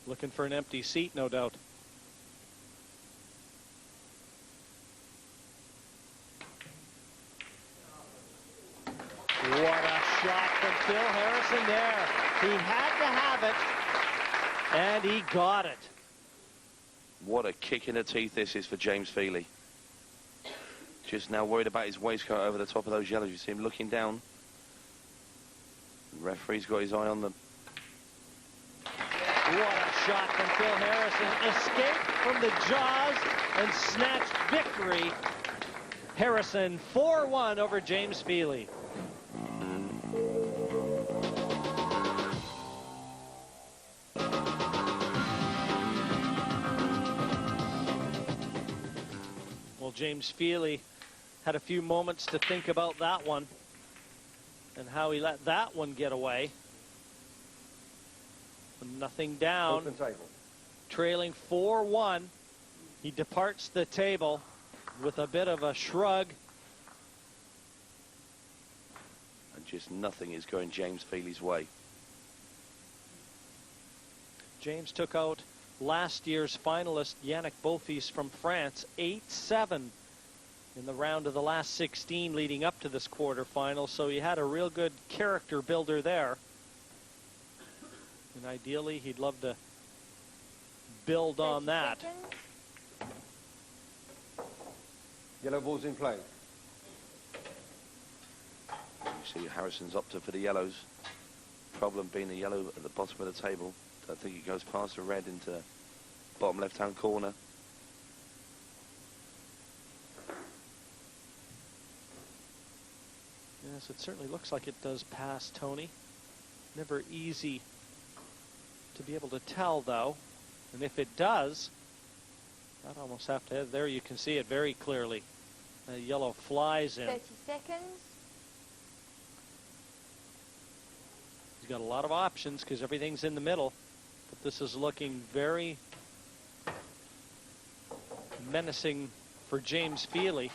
Looking for an empty seat, no doubt. What a shot from Phil Harrison there. He had to have it, and he got it. What a kick in the teeth this is for James Pheely. Just now worried about his waistcoat over the top of those yellows. You see him looking down. The referee's got his eye on them. What a shot from Phil Harrison. Escaped from the jaws and snatched victory. Harrison 4-1 over James Pheely. Well, James Pheely had a few moments to think about that one and how he let that one get away. Nothing down. Open table. Trailing 4-1. He departs the table with a bit of a shrug. And just nothing is going James Pheely's way. James took out last year's finalist Yannick Beaufils from France 8-7 in the round of the last 16 leading up to this quarterfinal. So he had a real good character builder there. And ideally, he'd love to build on that. Yellow ball's in play. You see Harrison's opted for the yellows. Problem being the yellow at the bottom of the table. I think it goes past the red into the bottom left-hand corner. Yes, it certainly looks like it does pass, Tony. Never easy to be able to tell, though. And if it does, I'd almost have to have, there you can see it very clearly. The yellow flies in. 30 seconds. He's got a lot of options because everything's in the middle. But this is looking very menacing for James Pheely.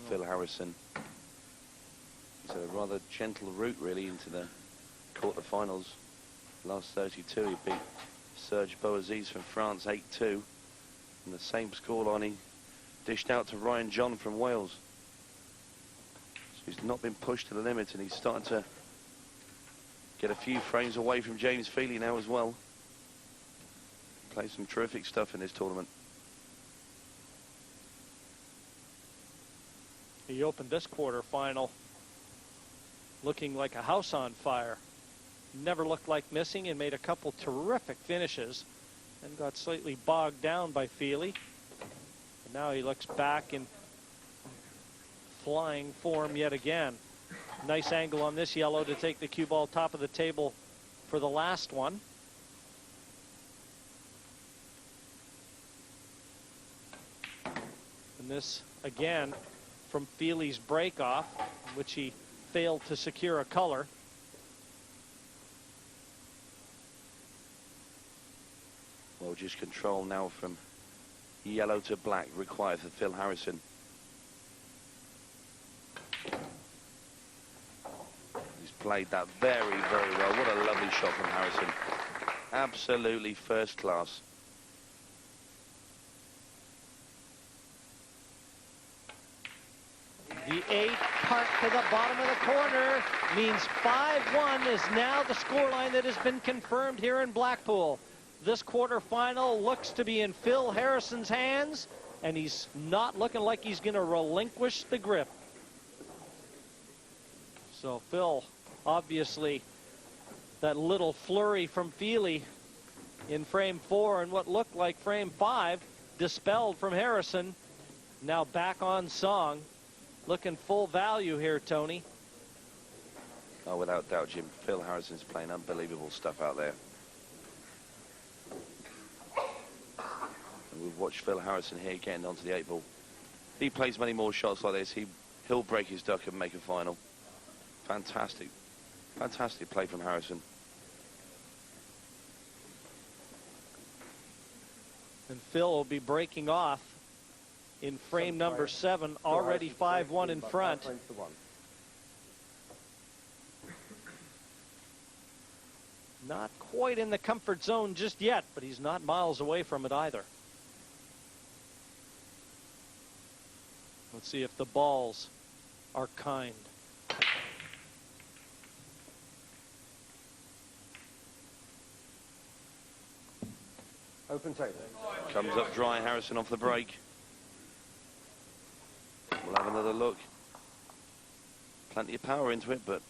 Phil Harrison. It's a rather gentle route, really, into the quarterfinals. Last 32, he beat Serge Boaziz from France 8-2. And the same scoreline he dished out to Ryan John from Wales. So he's not been pushed to the limit, and he's starting to get a few frames away from James Pheely now as well. Plays some terrific stuff in this tournament. He opened this quarterfinal looking like a house on fire. Never looked like missing and made a couple terrific finishes and got slightly bogged down by Pheely. And now he looks back in flying form yet again. Nice angle on this yellow to take the cue ball top of the table for the last one. And this again from Pheely's break-off, in which he failed to secure a color. Well, just control now from yellow to black required for Phil Harrison. He's played that very, very well. What a lovely shot from Harrison. Absolutely first class. The 8 parked to the bottom of the corner means 5-1 is now the scoreline that has been confirmed here in Blackpool. This quarterfinal looks to be in Phil Harrison's hands, and he's not looking like he's going to relinquish the grip. So Phil, obviously, that little flurry from Pheely in frame 4, and what looked like frame 5 dispelled from Harrison. Now back on Song. Looking full value here, Tony. Oh, without doubt, Jim. Phil Harrison's playing unbelievable stuff out there. And we've watched Phil Harrison here getting onto the 8 ball. He plays many more shots like this. He'll break his duck and make a final. Fantastic. Fantastic play from Harrison. And Phil will be breaking off in frame number 7, already 5-1 in front. Not quite in the comfort zone just yet, but he's not miles away from it either. Let's see if the balls are kind. Open table. Comes up dry, Harrison off the break. We'll have another look. Plenty of power into it, but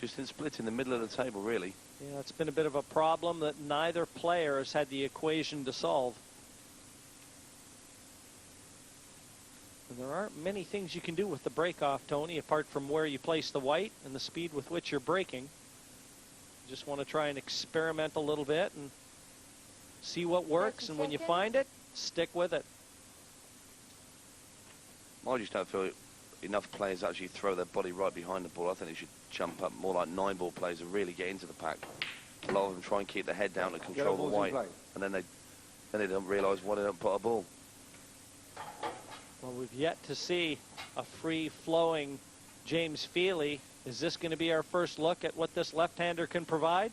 just in split in the middle of the table, really. Yeah, it's been a bit of a problem that neither player has had the equation to solve. And there aren't many things you can do with the break-off, Tony, apart from where you place the white and the speed with which you're breaking. You just want to try and experiment a little bit and see what works, and when you find it, stick with it. I just don't feel enough players actually throw their body right behind the ball. I think they should jump up more like 9-ball players and really get into the pack. A lot of them try and keep their head down and control the white, and then they don't realise why they don't put a ball. Well, we've yet to see a free-flowing James Pheely. Is this going to be our first look at what this left-hander can provide?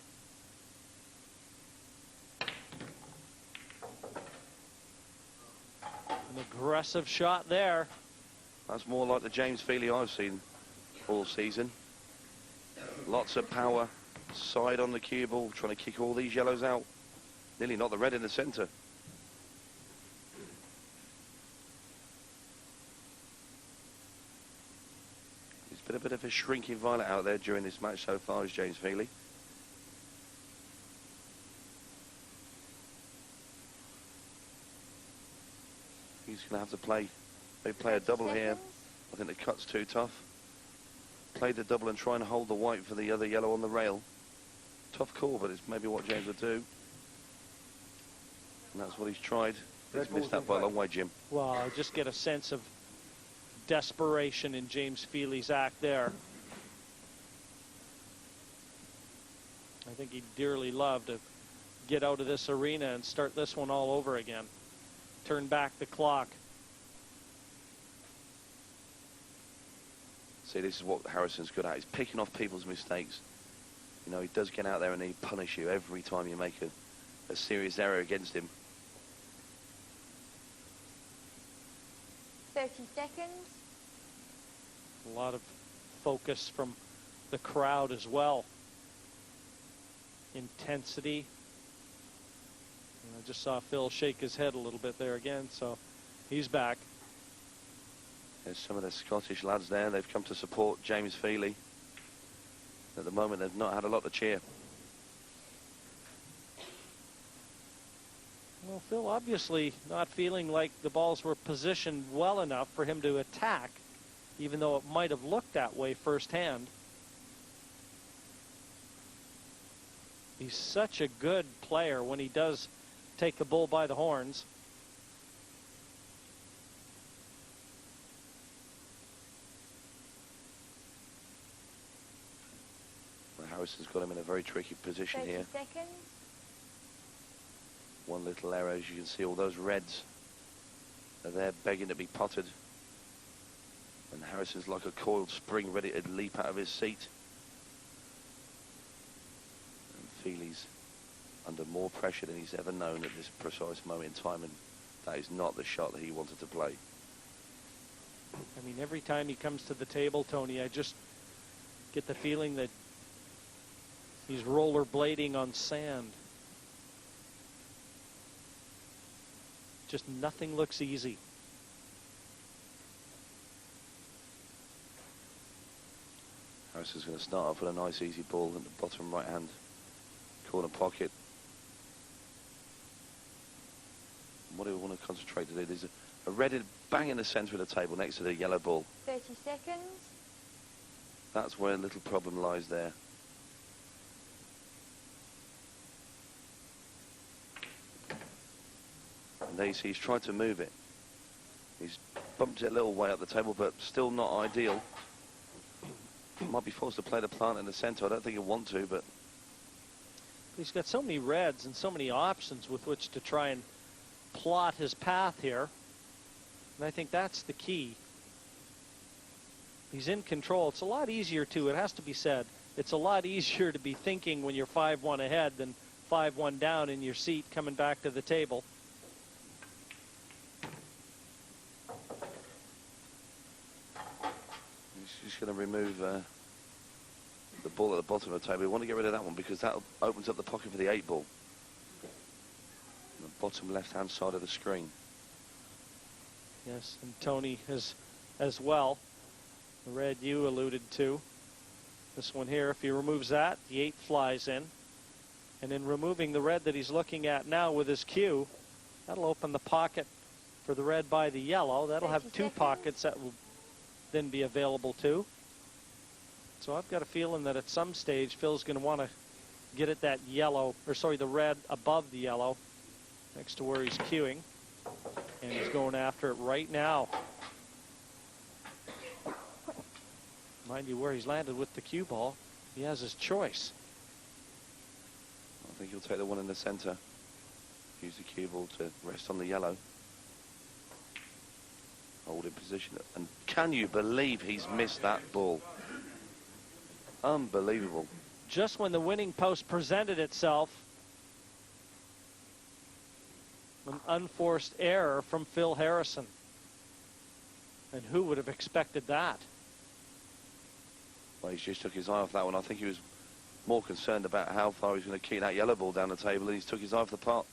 An aggressive shot there. That's more like the James Pheely I've seen all season. Lots of power, side on the cue ball, trying to kick all these yellows out. Nearly not the red in the centre. He's been a bit of a shrinking violet out there during this match so far, is James Pheely. He's going to have to play a double here. I think the cut's too tough. Play the double and try and hold the white for the other yellow on the rail. Tough call, but it's maybe what James would do. And that's what he's tried. He's missed that by a long way, Jim. Well, I just get a sense of desperation in James Pheely's act there. I think he'd dearly love to get out of this arena and start this one all over again. Turn back the clock. See, this is what Harrison's good at. He's picking off people's mistakes. You know, he does get out there and he punish you every time you make a serious error against him. 30 seconds. A lot of focus from the crowd as well. Intensity. And I just saw Phil shake his head a little bit there again, so he's back. There's some of the Scottish lads there. They've come to support James Pheely. At the moment, they've not had a lot to cheer. Well, Phil obviously not feeling like the balls were positioned well enough for him to attack, even though it might have looked that way firsthand. He's such a good player when he does take the bull by the horns. Harrison's got him in a very tricky position 30 here. seconds. One little error, as you can see, all those reds are there begging to be potted. And Harrison's like a coiled spring ready to leap out of his seat. And Pheely's under more pressure than he's ever known at this precise moment in time, and that is not the shot that he wanted to play. I mean, every time he comes to the table, Tony, I just get the feeling that he's rollerblading on sand. Just nothing looks easy. Harrison's going to start off with a nice easy ball in the bottom right hand corner pocket. What do we want to concentrate to do? There's a red bang in the centre of the table next to the yellow ball. 30 seconds. That's where a little problem lies there. And there you see he's tried to move it. He's bumped it a little way up the table, but still not ideal. Might be forced to play the plant in the centre. I don't think he'll want to, but... He's got so many reds and so many options with which to try and plot his path here. And I think that's the key. He's in control. It's a lot easier, too. It has to be said. It's a lot easier to be thinking when you're 5-1 ahead than 5-1 down in your seat coming back to the table. He's just going to remove the ball at the bottom of the table. We want to get rid of that one because that opens up the pocket for the 8 ball. On the bottom left-hand side of the screen. Yes, and Tony has as well. The red you alluded to. This one here, if he removes that, the 8 flies in. And in removing the red that he's looking at now with his cue, that'll open the pocket for the red by the yellow. That'll have 2 seconds. pockets that will then be available too. So I've got a feeling that at some stage Phil's going to want to get at that yellow, or sorry, the red above the yellow next to where he's cueing. And he's going after it right now. Mind you, where he's landed with the cue ball, he has his choice. I think he'll take the one in the centre. Use the cue ball to rest on the yellow. Hold in position. And can you believe he's missed that ball? Unbelievable. Just when the winning post presented itself, an unforced error from Phil Harrison. And who would have expected that? Well, he's just took his eye off that one. I think he was more concerned about how far he's going to kick that yellow ball down the table, and he's took his eye off the pot.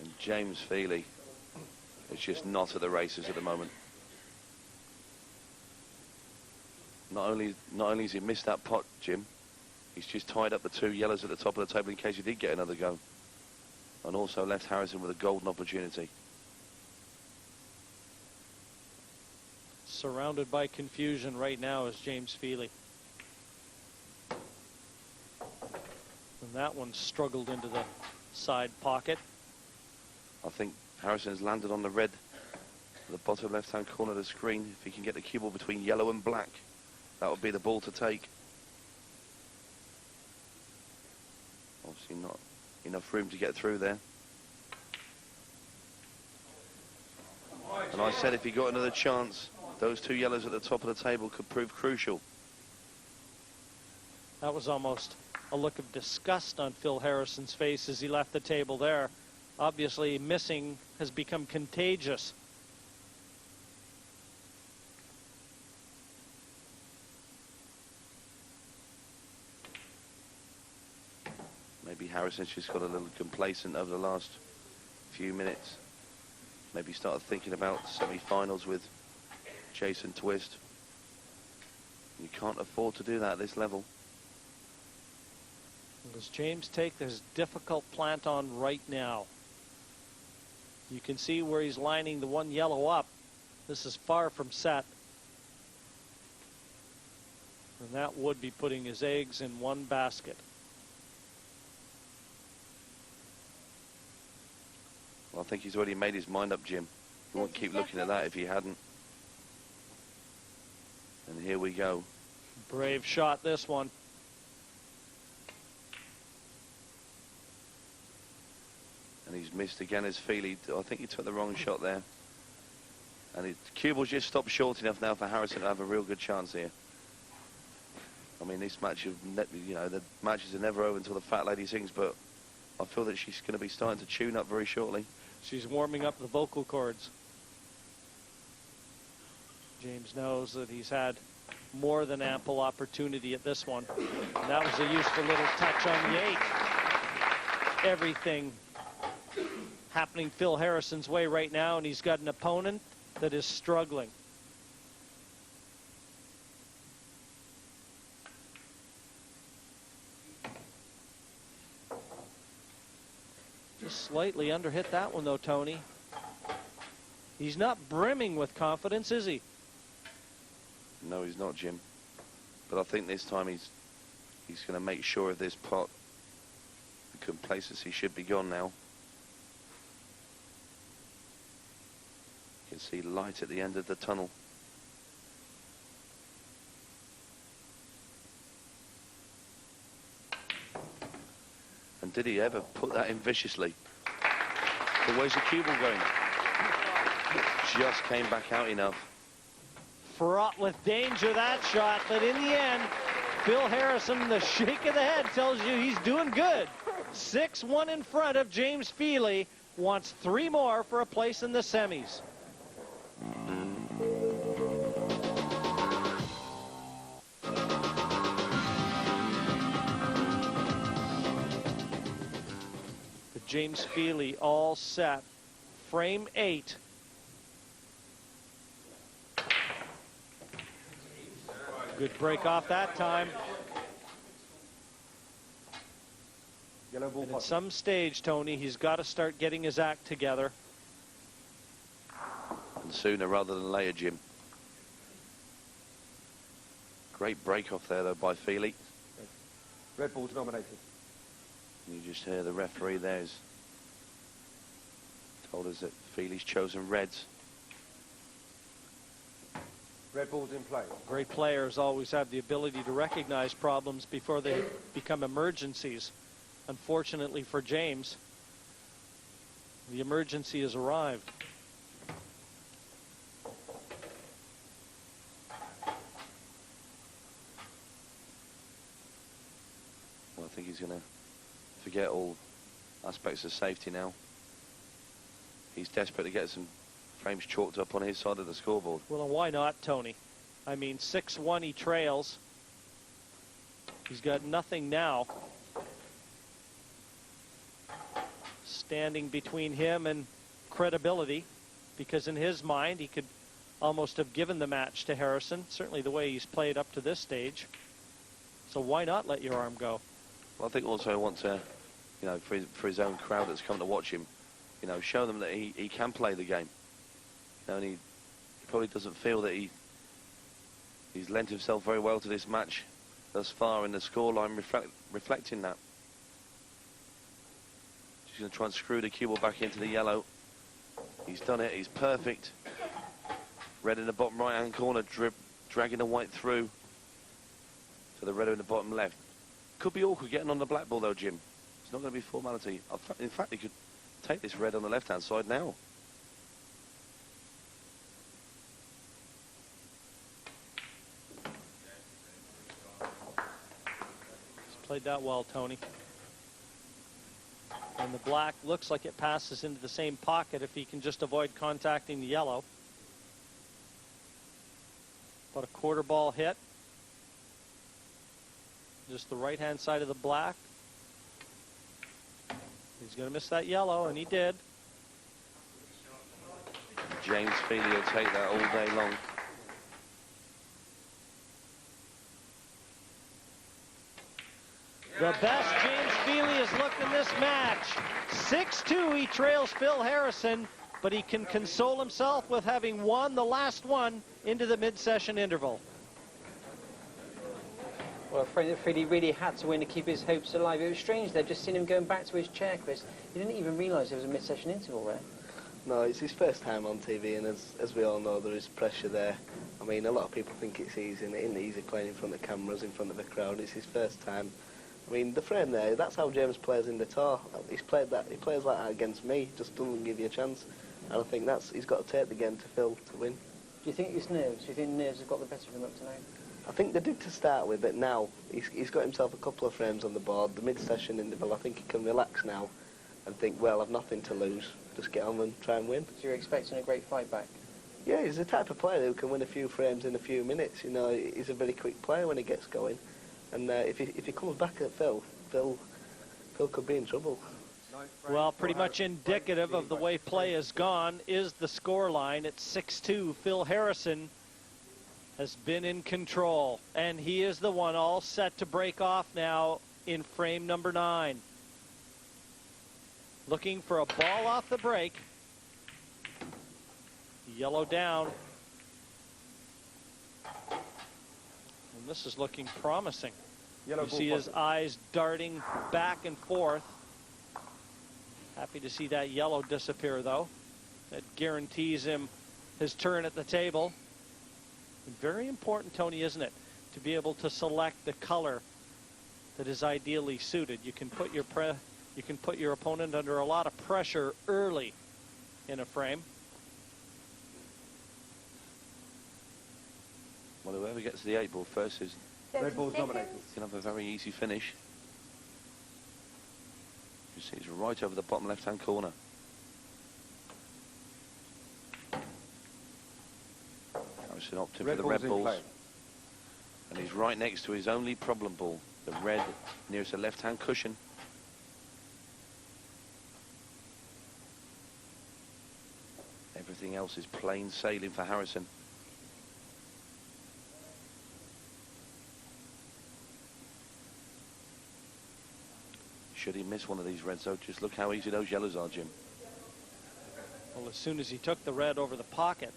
And James Pheely is just not at the races at the moment. Not only has he missed that pot, Jim, he's just tied up the 2 yellows at the top of the table in case he did get another go. And also left Harrison with a golden opportunity. Surrounded by confusion right now is James Pheely. And that one struggled into the side pocket. I think Harrison's landed on the red at the bottom left-hand corner of the screen. If he can get the cue ball between yellow and black, that would be the ball to take. Obviously not enough room to get through there. And I said if he got another chance, those 2 yellows at the top of the table could prove crucial. That was almost a look of disgust on Phil Harrison's face as he left the table there. Obviously, missing has become contagious. Maybe Harrison's just got a little complacent over the last few minutes. Maybe started thinking about semi-finals with Jason Twist. You can't afford to do that at this level. Does James take this difficult plant on right now? You can see where he's lining the 1 yellow up. This is far from set. And that would be putting his eggs in 1 basket. Well, I think he's already made his mind up, Jim. He won't keep looking at that if he hadn't. And here we go. Brave shot, this one. And he's missed again as Pheely. I think he took the wrong shot there. And the cue ball's just stopped short enough now for Harrison to have a real good chance here. I mean, this match, you know, the matches are never over until the fat lady sings, but I feel that she's going to be starting to tune up very shortly. She's warming up the vocal cords. James knows that he's had more than ample opportunity at this one. And that was a useful little touch on the 8. Everything happening Phil Harrison's way right now, and he's got an opponent that is struggling. Just slightly underhit that one, though, Tony. He's not brimming with confidence, is he? No, he's not, Jim. But I think this time he's going to make sure of this pot. The complacency should be gone now. You can see light at the end of the tunnel. And did he ever put that in viciously? But where's the cue ball going? Just came back out enough. Fraught with danger, that shot, but in the end, Phil Harrison, the shake of the head tells you he's doing good. 6-1 in front of James Pheely. Wants 3 more for a place in the semis. The James Pheely all set. Frame 8. Good break off that time. Yellow ball And at pot. some stage, Tony, he's got to start getting his act together. And sooner rather than later, Jim. Great break off there, though, by Pheely. Red ball's nominated. You just hear the referee there's told us that Pheely's chosen reds. Red ball's in play. Great players always have the ability to recognize problems before they become emergencies. Unfortunately for James, the emergency has arrived. Well, I think he's going to forget all aspects of safety now. He's desperate to get some frames chalked up on his side of the scoreboard. Well, and why not, Tony? I mean, 6-1 he trails. He's got nothing now standing between him and credibility, because in his mind he could almost have given the match to Harrison, certainly the way he's played up to this stage. So why not let your arm go? Well, I think also I want to, you know, for his own crowd that's come to watch him, you know, show them that he can play the game. You know, and he probably doesn't feel that he's lent himself very well to this match thus far, in the scoreline reflecting that. He's going to try and screw the cue ball back into the yellow. He's done it. He's perfect. Red in the bottom right-hand corner, dragging the white through to the red in the bottom left. Could be awkward getting on the black ball, though, Jim. It's not going to be formality. In fact, he could take this red on the left-hand side now. He's played that well, Tony. And the black looks like it passes into the same pocket if he can just avoid contacting the yellow. About a quarter ball hit. Just the right-hand side of the black. He's going to miss that yellow, and he did. James Pheely will take that all day long. The best James Pheely has looked in this match. 6-2, he trails Phil Harrison, but he can console himself with having won the last one into the mid-session interval. Well, Pheely really had to win to keep his hopes alive. It was strange there, just seeing him going back to his chair, Chris. He didn't even realise there was a mid-session interval there. No, it's his first time on TV, and as we all know, there is pressure there. I mean, a lot of people think it's easy, and it isn't easy playing in front of cameras, in front of a crowd. It's his first time. I mean, the frame there, that's how James plays in the tour. He plays like that against me, just doesn't give you a chance. And I think he's got to take the game to Phil to win. Do you think it's nerves? Do you think nerves have got the better of him up to now? I think they did to start with, but now he's got himself a couple of frames on the board. The mid-session interval, I think he can relax now and think, well, I've nothing to lose. Just get on and try and win. So you're expecting a great fight back? Yeah, he's the type of player who can win a few frames in a few minutes. You know, he's a very quick player when he gets going. And if he comes back at Phil could be in trouble. Well, pretty much indicative of the way play has gone is the scoreline at 6-2. Phil Harrison has been in control, and he is the one all set to break off now in frame number 9. looking for a ball off the break. Yellow down. And this is looking promising. Yellow You ball see his pocket. eyes darting back and forth. Happy to see that yellow disappear, though. That guarantees him his turn at the table. And very important, Tony, isn't it, to be able to select the color that is ideally suited. You can put your opponent under a lot of pressure early in a frame. Well, whoever gets the 8 ball first is 30 Red ball's seconds. nominated. going to have a very easy finish. You see, it's right over the bottom left-hand corner. Harrison opting for the Ball's red in balls. play. And he's right next to his only problem ball, the red nearest the left-hand cushion. Everything else is plain sailing for Harrison. Should he miss one of these reds, though, just look how easy those yellows are, Jim. Well, as soon as he took the red over the pocket,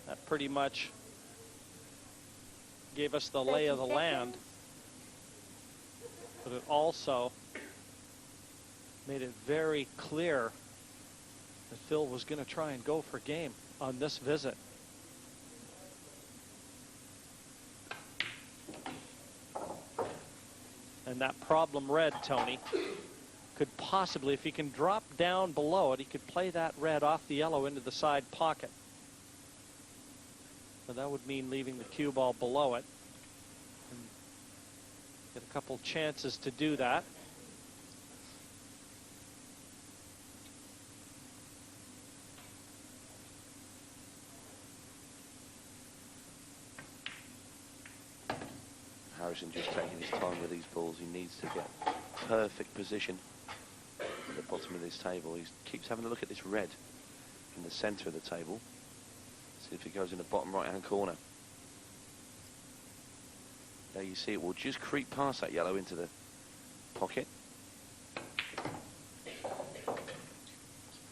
that pretty much gave us the lay of the 30 land. seconds. But it also made it very clear that Phil was going to try and go for game on this visit. And that problem red, Tony, could possibly, if he can drop down below it, he could play that red off the yellow into the side pocket. So that would mean leaving the cue ball below it. And get a couple chances to do that. Harrison just taking his time with these balls. He needs to get perfect position at the bottom of this table. He keeps having a look at this red in the center of the table. See if it goes in the bottom right-hand corner. There you see it will just creep past that yellow into the pocket.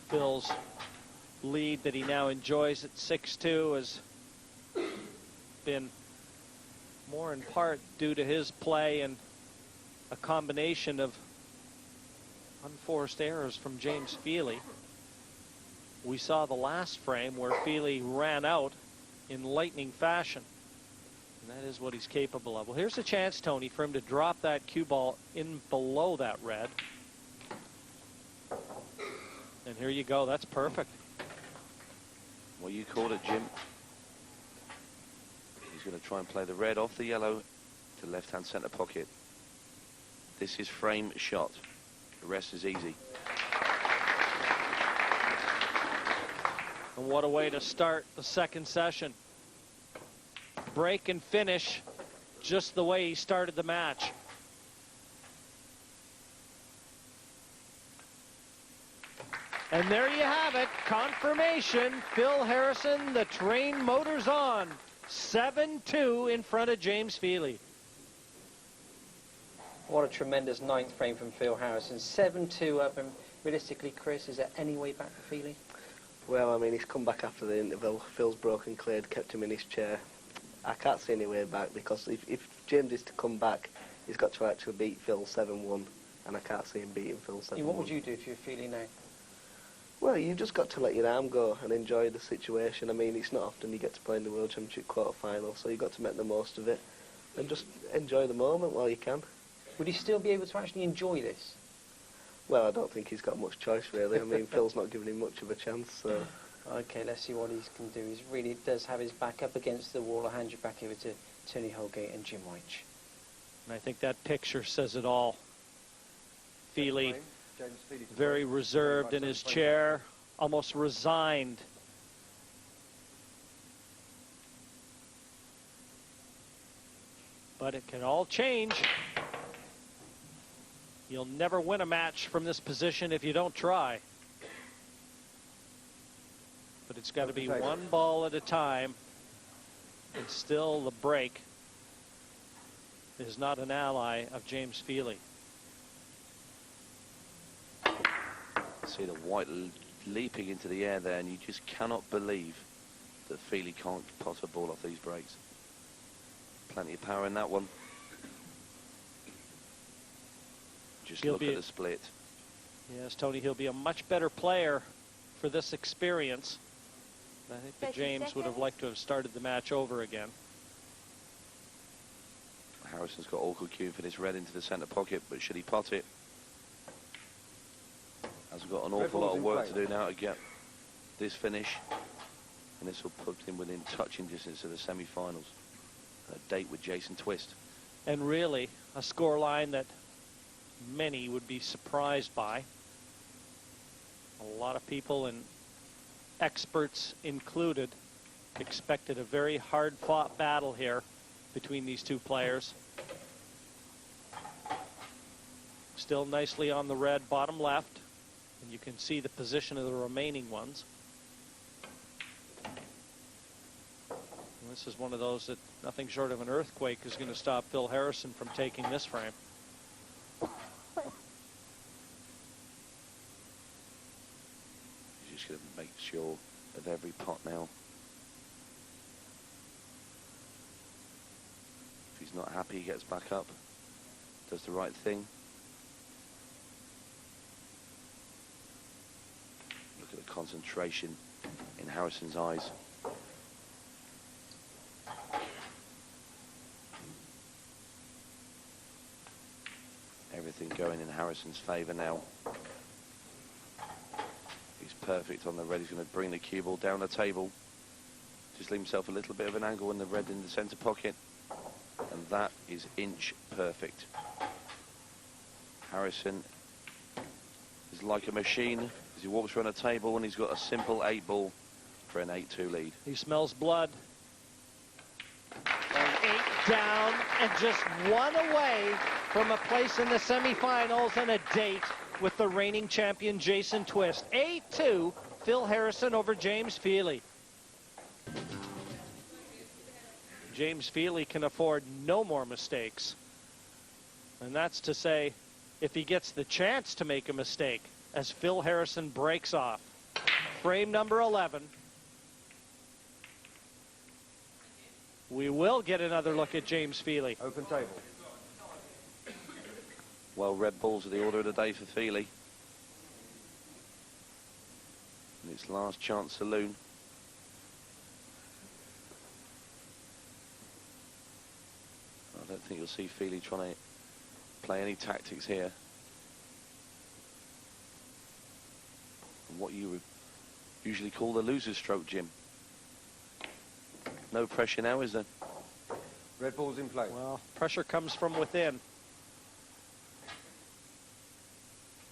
Phil's lead that he now enjoys at 6-2 has been more in part due to his play and a combination of unforced errors from James Pheely. We saw the last frame where Pheely ran out in lightning fashion. And that is what he's capable of. Well, here's a chance, Tony, for him to drop that cue ball in below that red. And here you go. That's perfect. Well, you called it, Jim. He's going to try and play the red off the yellow to left-hand center pocket. This is frame shot. The rest is easy. And what a way to start the second session. Break and finish just the way he started the match. And there you have it. Confirmation. Phil Harrison, the train motor's on. 7-2 in front of James Pheely. What a tremendous ninth frame from Phil Harrison. 7-2 up, and realistically, Chris, is there any way back for Pheely? Well, I mean, he's come back after the interval. Phil's broken cleared, kept him in his chair. I can't see any way back, because if James is to come back, he's got to actually beat Phil 7-1, and I can't see him beating Phil 7-1. What would you do if you were Pheely now? Well, you've just got to let your arm go and enjoy the situation. I mean, it's not often you get to play in the World Championship quarter-final, so you've got to make the most of it and just enjoy the moment while you can. Would he still be able to actually enjoy this? Well, I don't think he's got much choice, really. I mean, Phil's not giving him much of a chance, so... Okay, let's see what he can do. He really does have his back up against the wall. I'll hand you back over to Tony Holgate and Jim White. And I think that picture says it all. Pheely, James Pheely to very break. reserved in his chair, almost resigned. But it can all change. You'll never win a match from this position if you don't try. But it's got to be one ball at a time. And still the break is not an ally of James Pheely. See the white leaping into the air there, and you just cannot believe that Pheely can't pot a ball off these breaks. Plenty of power in that one. Just look at the split. Yes, Tony, he'll be a much better player for this experience. I think that James would have liked to have started the match over again. Harrison's got awkward cue for this red into the centre pocket, but should he pot it? Has got an awful lot of work to do now to get this finish, and this will put him within touching distance of the semi-finals. A date with Jason Twist. And really, a scoreline that many would be surprised by. A lot of people, and experts included, expected a very hard-fought battle here between these two players. Still nicely on the red bottom left, and you can see the position of the remaining ones. And this is one of those that nothing short of an earthquake is going to stop Phil Harrison from taking this frame. He's just going to make sure of every pot now. If he's not happy, he gets back up, does the right thing. Look at the concentration in Harrison's eyes. Everything going in Harrison's favour now. He's perfect on the red. He's going to bring the cue ball down the table. Just leave himself a little bit of an angle in the red in the centre pocket. And that is inch perfect. Harrison is like a machine as he walks around a table, and he's got a simple 8 ball for an 8-2 lead. He smells blood. And 8 down, and just 1 away from a place in the semifinals and a date with the reigning champion Jason Twist. 8-2, Phil Harrison over James Pheely. James Pheely can afford no more mistakes. And that's to say, if he gets the chance to make a mistake, as Phil Harrison breaks off. Frame number 11. We will get another look at James Pheely. Open table. Well, red balls are the order of the day for Pheely. And its last chance saloon. I don't think you'll see Pheely trying to play any tactics here. And what you would usually call the loser's stroke, Jim. No pressure now, is there? Red ball's in play. Well, pressure comes from within.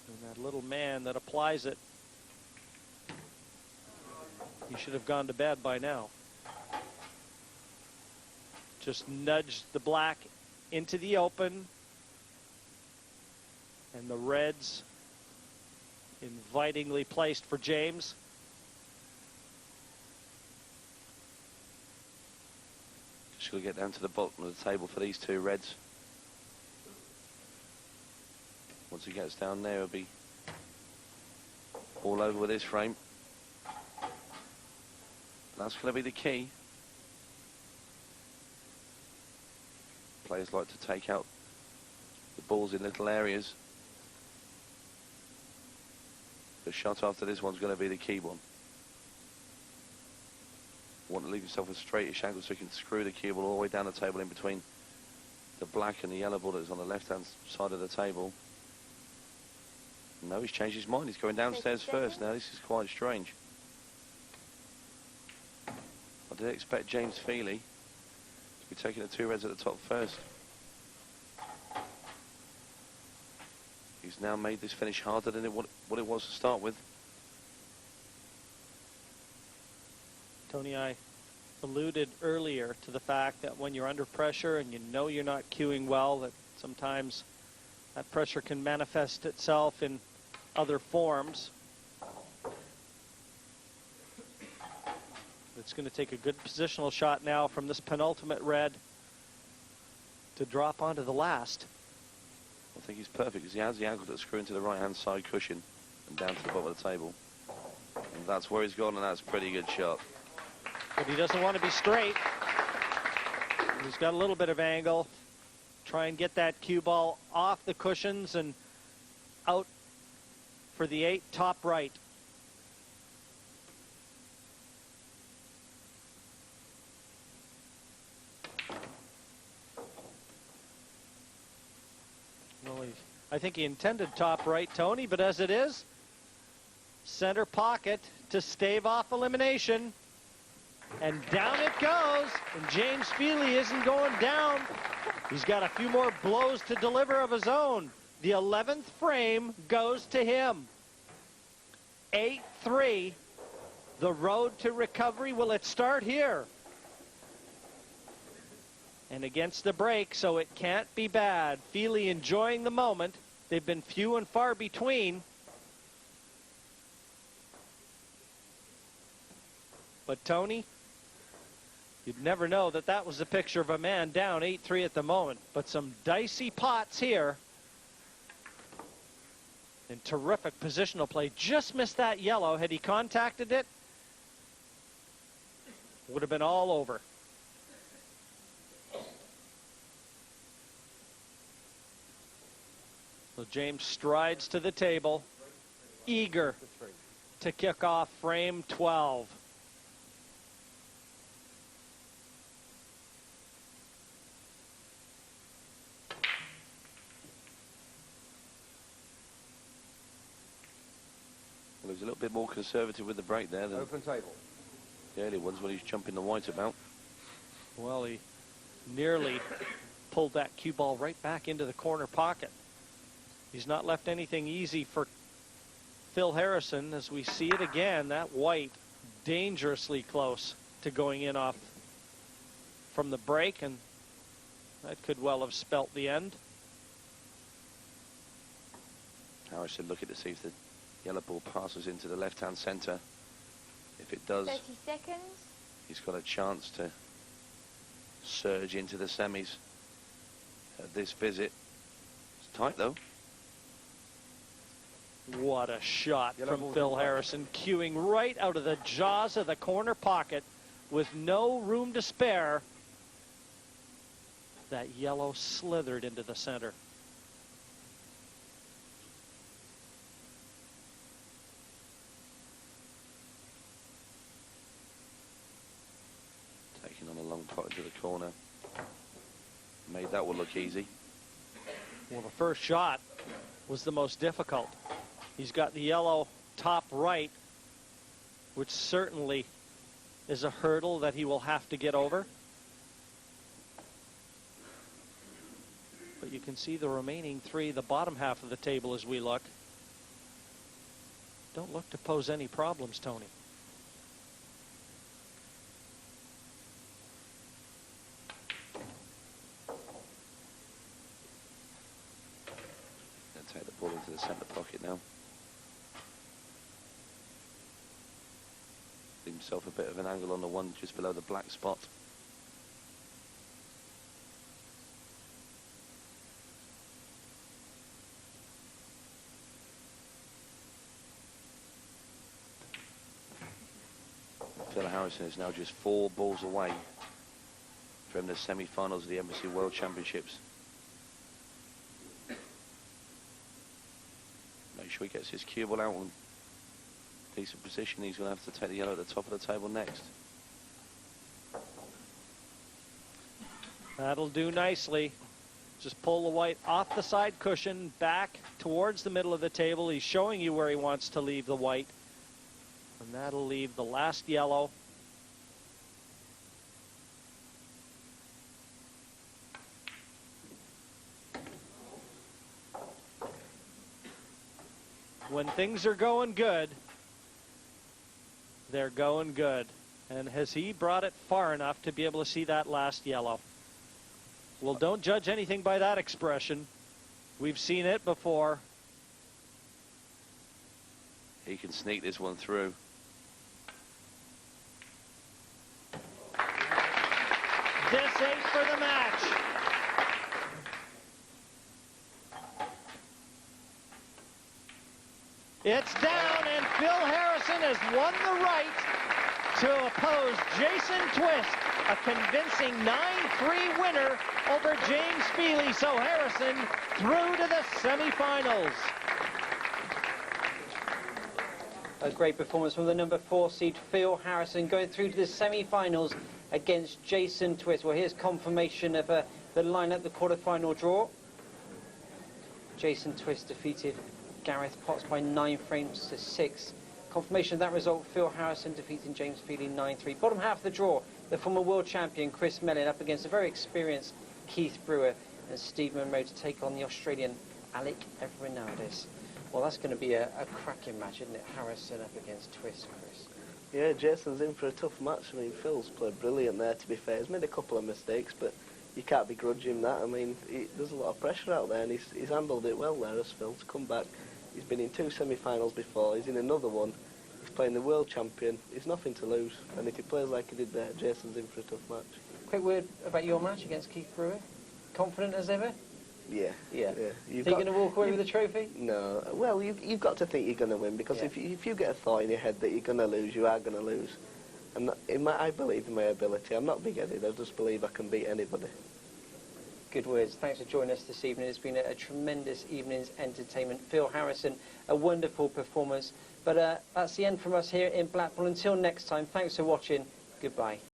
And that little man that applies it, he should have gone to bed by now. Just nudged the black into the open, and the reds invitingly placed for James. Just going to get down to the bottom of the table for these two reds. Once he gets down there, he'll be all over with this frame. That's going to be the key. Players like to take out the balls in little areas. The shot after this one's going to be the key one. Want to leave yourself a straightish angle so you can screw the cue ball all the way down the table in between the black and the yellow ball that's on the left-hand side of the table. No, he's changed his mind. He's going downstairs first now. This is quite strange. I did expect James Pheely to be taking the 2 reds at the top first. He's now made this finish harder than what it was to start with. Tony, I alluded earlier to the fact that when you're under pressure and you know you're not cueing well, that sometimes that pressure can manifest itself in other forms. It's going to take a good positional shot now from this penultimate red to drop onto the last. I think he's perfect because he has the angle to screw into the right-hand side cushion. and down to the bottom of the table. And that's where he's gone, and that's a pretty good shot. But he doesn't want to be straight. He's got a little bit of angle. Try and get that cue ball off the cushions and out for the 8 top right. Well, I think he intended top right, Tony, but as it is, center pocket to stave off elimination. And down it goes. And James Pheely isn't going down. He's got a few more blows to deliver of his own. The 11th frame goes to him. 8-3. The road to recovery, will it start here? And against the break, so it can't be bad. Pheely enjoying the moment. They've been few and far between. But Tony, you'd never know that that was a picture of a man down 8-3 at the moment. But some dicey pots here. And terrific positional play. Just missed that yellow. Had he contacted it, would have been all over. So James strides to the table, eager to kick off frame 12. Well, he was a little bit more conservative with the break there than Open table. the early ones when he's jumping the white about. Well, he nearly pulled that cue ball right back into the corner pocket. He's not left anything easy for Phil Harrison. As we see it again, that white dangerously close to going in off from the break, and that could well have spelt the end. Harrison looking to see if the yellow ball passes into the left-hand centre. If it does, 30 seconds. he's got a chance to surge into the semis at this visit. It's tight, though. What a shot Yellow from ball's Phil in Harrison, cueing right out of the jaws of the corner pocket with no room to spare. That yellow slithered into the center. Taking on a long pot into the corner. Made that one look easy. Well, the first shot was the most difficult. He's got the yellow top right, which certainly is a hurdle that he will have to get over. But you can see the remaining 3, the bottom half of the table as we look, don't look to pose any problems, Tony. Gonna take the ball into the centre pocket now. Give himself a bit of an angle on the one just below the black spot. Phil Harrison is now just 4 balls away from the semi-finals of the Embassy World Championships. Make sure he gets his cue ball out in decent position. He's going to have to take the yellow at the top of the table next. That'll do nicely. Just pull the white off the side cushion, back towards the middle of the table. He's showing you where he wants to leave the white. And that'll leave the last yellow. When things are going good, they're going good. And has he brought it far enough to be able to see that last yellow? Well, don't judge anything by that expression. We've seen it before. He can sneak this one through. This 8 for the match. It's down, and Phil Harrison has won the right to oppose Jason Twist. A convincing 9-3 winner over James Pheely. So Harrison through to the semifinals. A great performance from the number 4 seed Phil Harrison going through to the semi-finals against Jason Twist. Well, here's confirmation of the lineup, the quarter-final draw. Jason Twist defeated Gareth Potts by 9 frames to 6. Confirmation of that result, Phil Harrison defeating James Pheely 9-3. Bottom half of the draw, the former world champion Chris Mellin up against a very experienced Keith Brewer and Steve Monroe to take on the Australian Alec Everinades. Well, that's going to be a cracking match, isn't it? Harrison up against Twist, Chris. Yeah, Jason's in for a tough match. I mean, Phil's played brilliant there, to be fair. He's made a couple of mistakes, but you can't begrudge him that. I mean, there's a lot of pressure out there, and he's handled it well there as Phil to come back. He's been in 2 semi-finals before. He's in another one. He's playing the world champion. He's nothing to lose, and if he plays like he did there, Jason's in for a tough match. Quick word about your match against Keith Brewer. Confident as ever? Yeah. Yeah. Yeah. Think you're going to walk away with the trophy? No. Well, you've got to think you're going to win, because if you get a thought in your head that you're going to lose, you are going to lose. And I believe in my ability. I'm not big-headed. I just believe I can beat anybody. Good words. Thanks for joining us this evening. It's been a tremendous evening's entertainment. Phil Harrison, a wonderful performance. But that's the end from us here in Blackpool. Until next time, thanks for watching. Goodbye.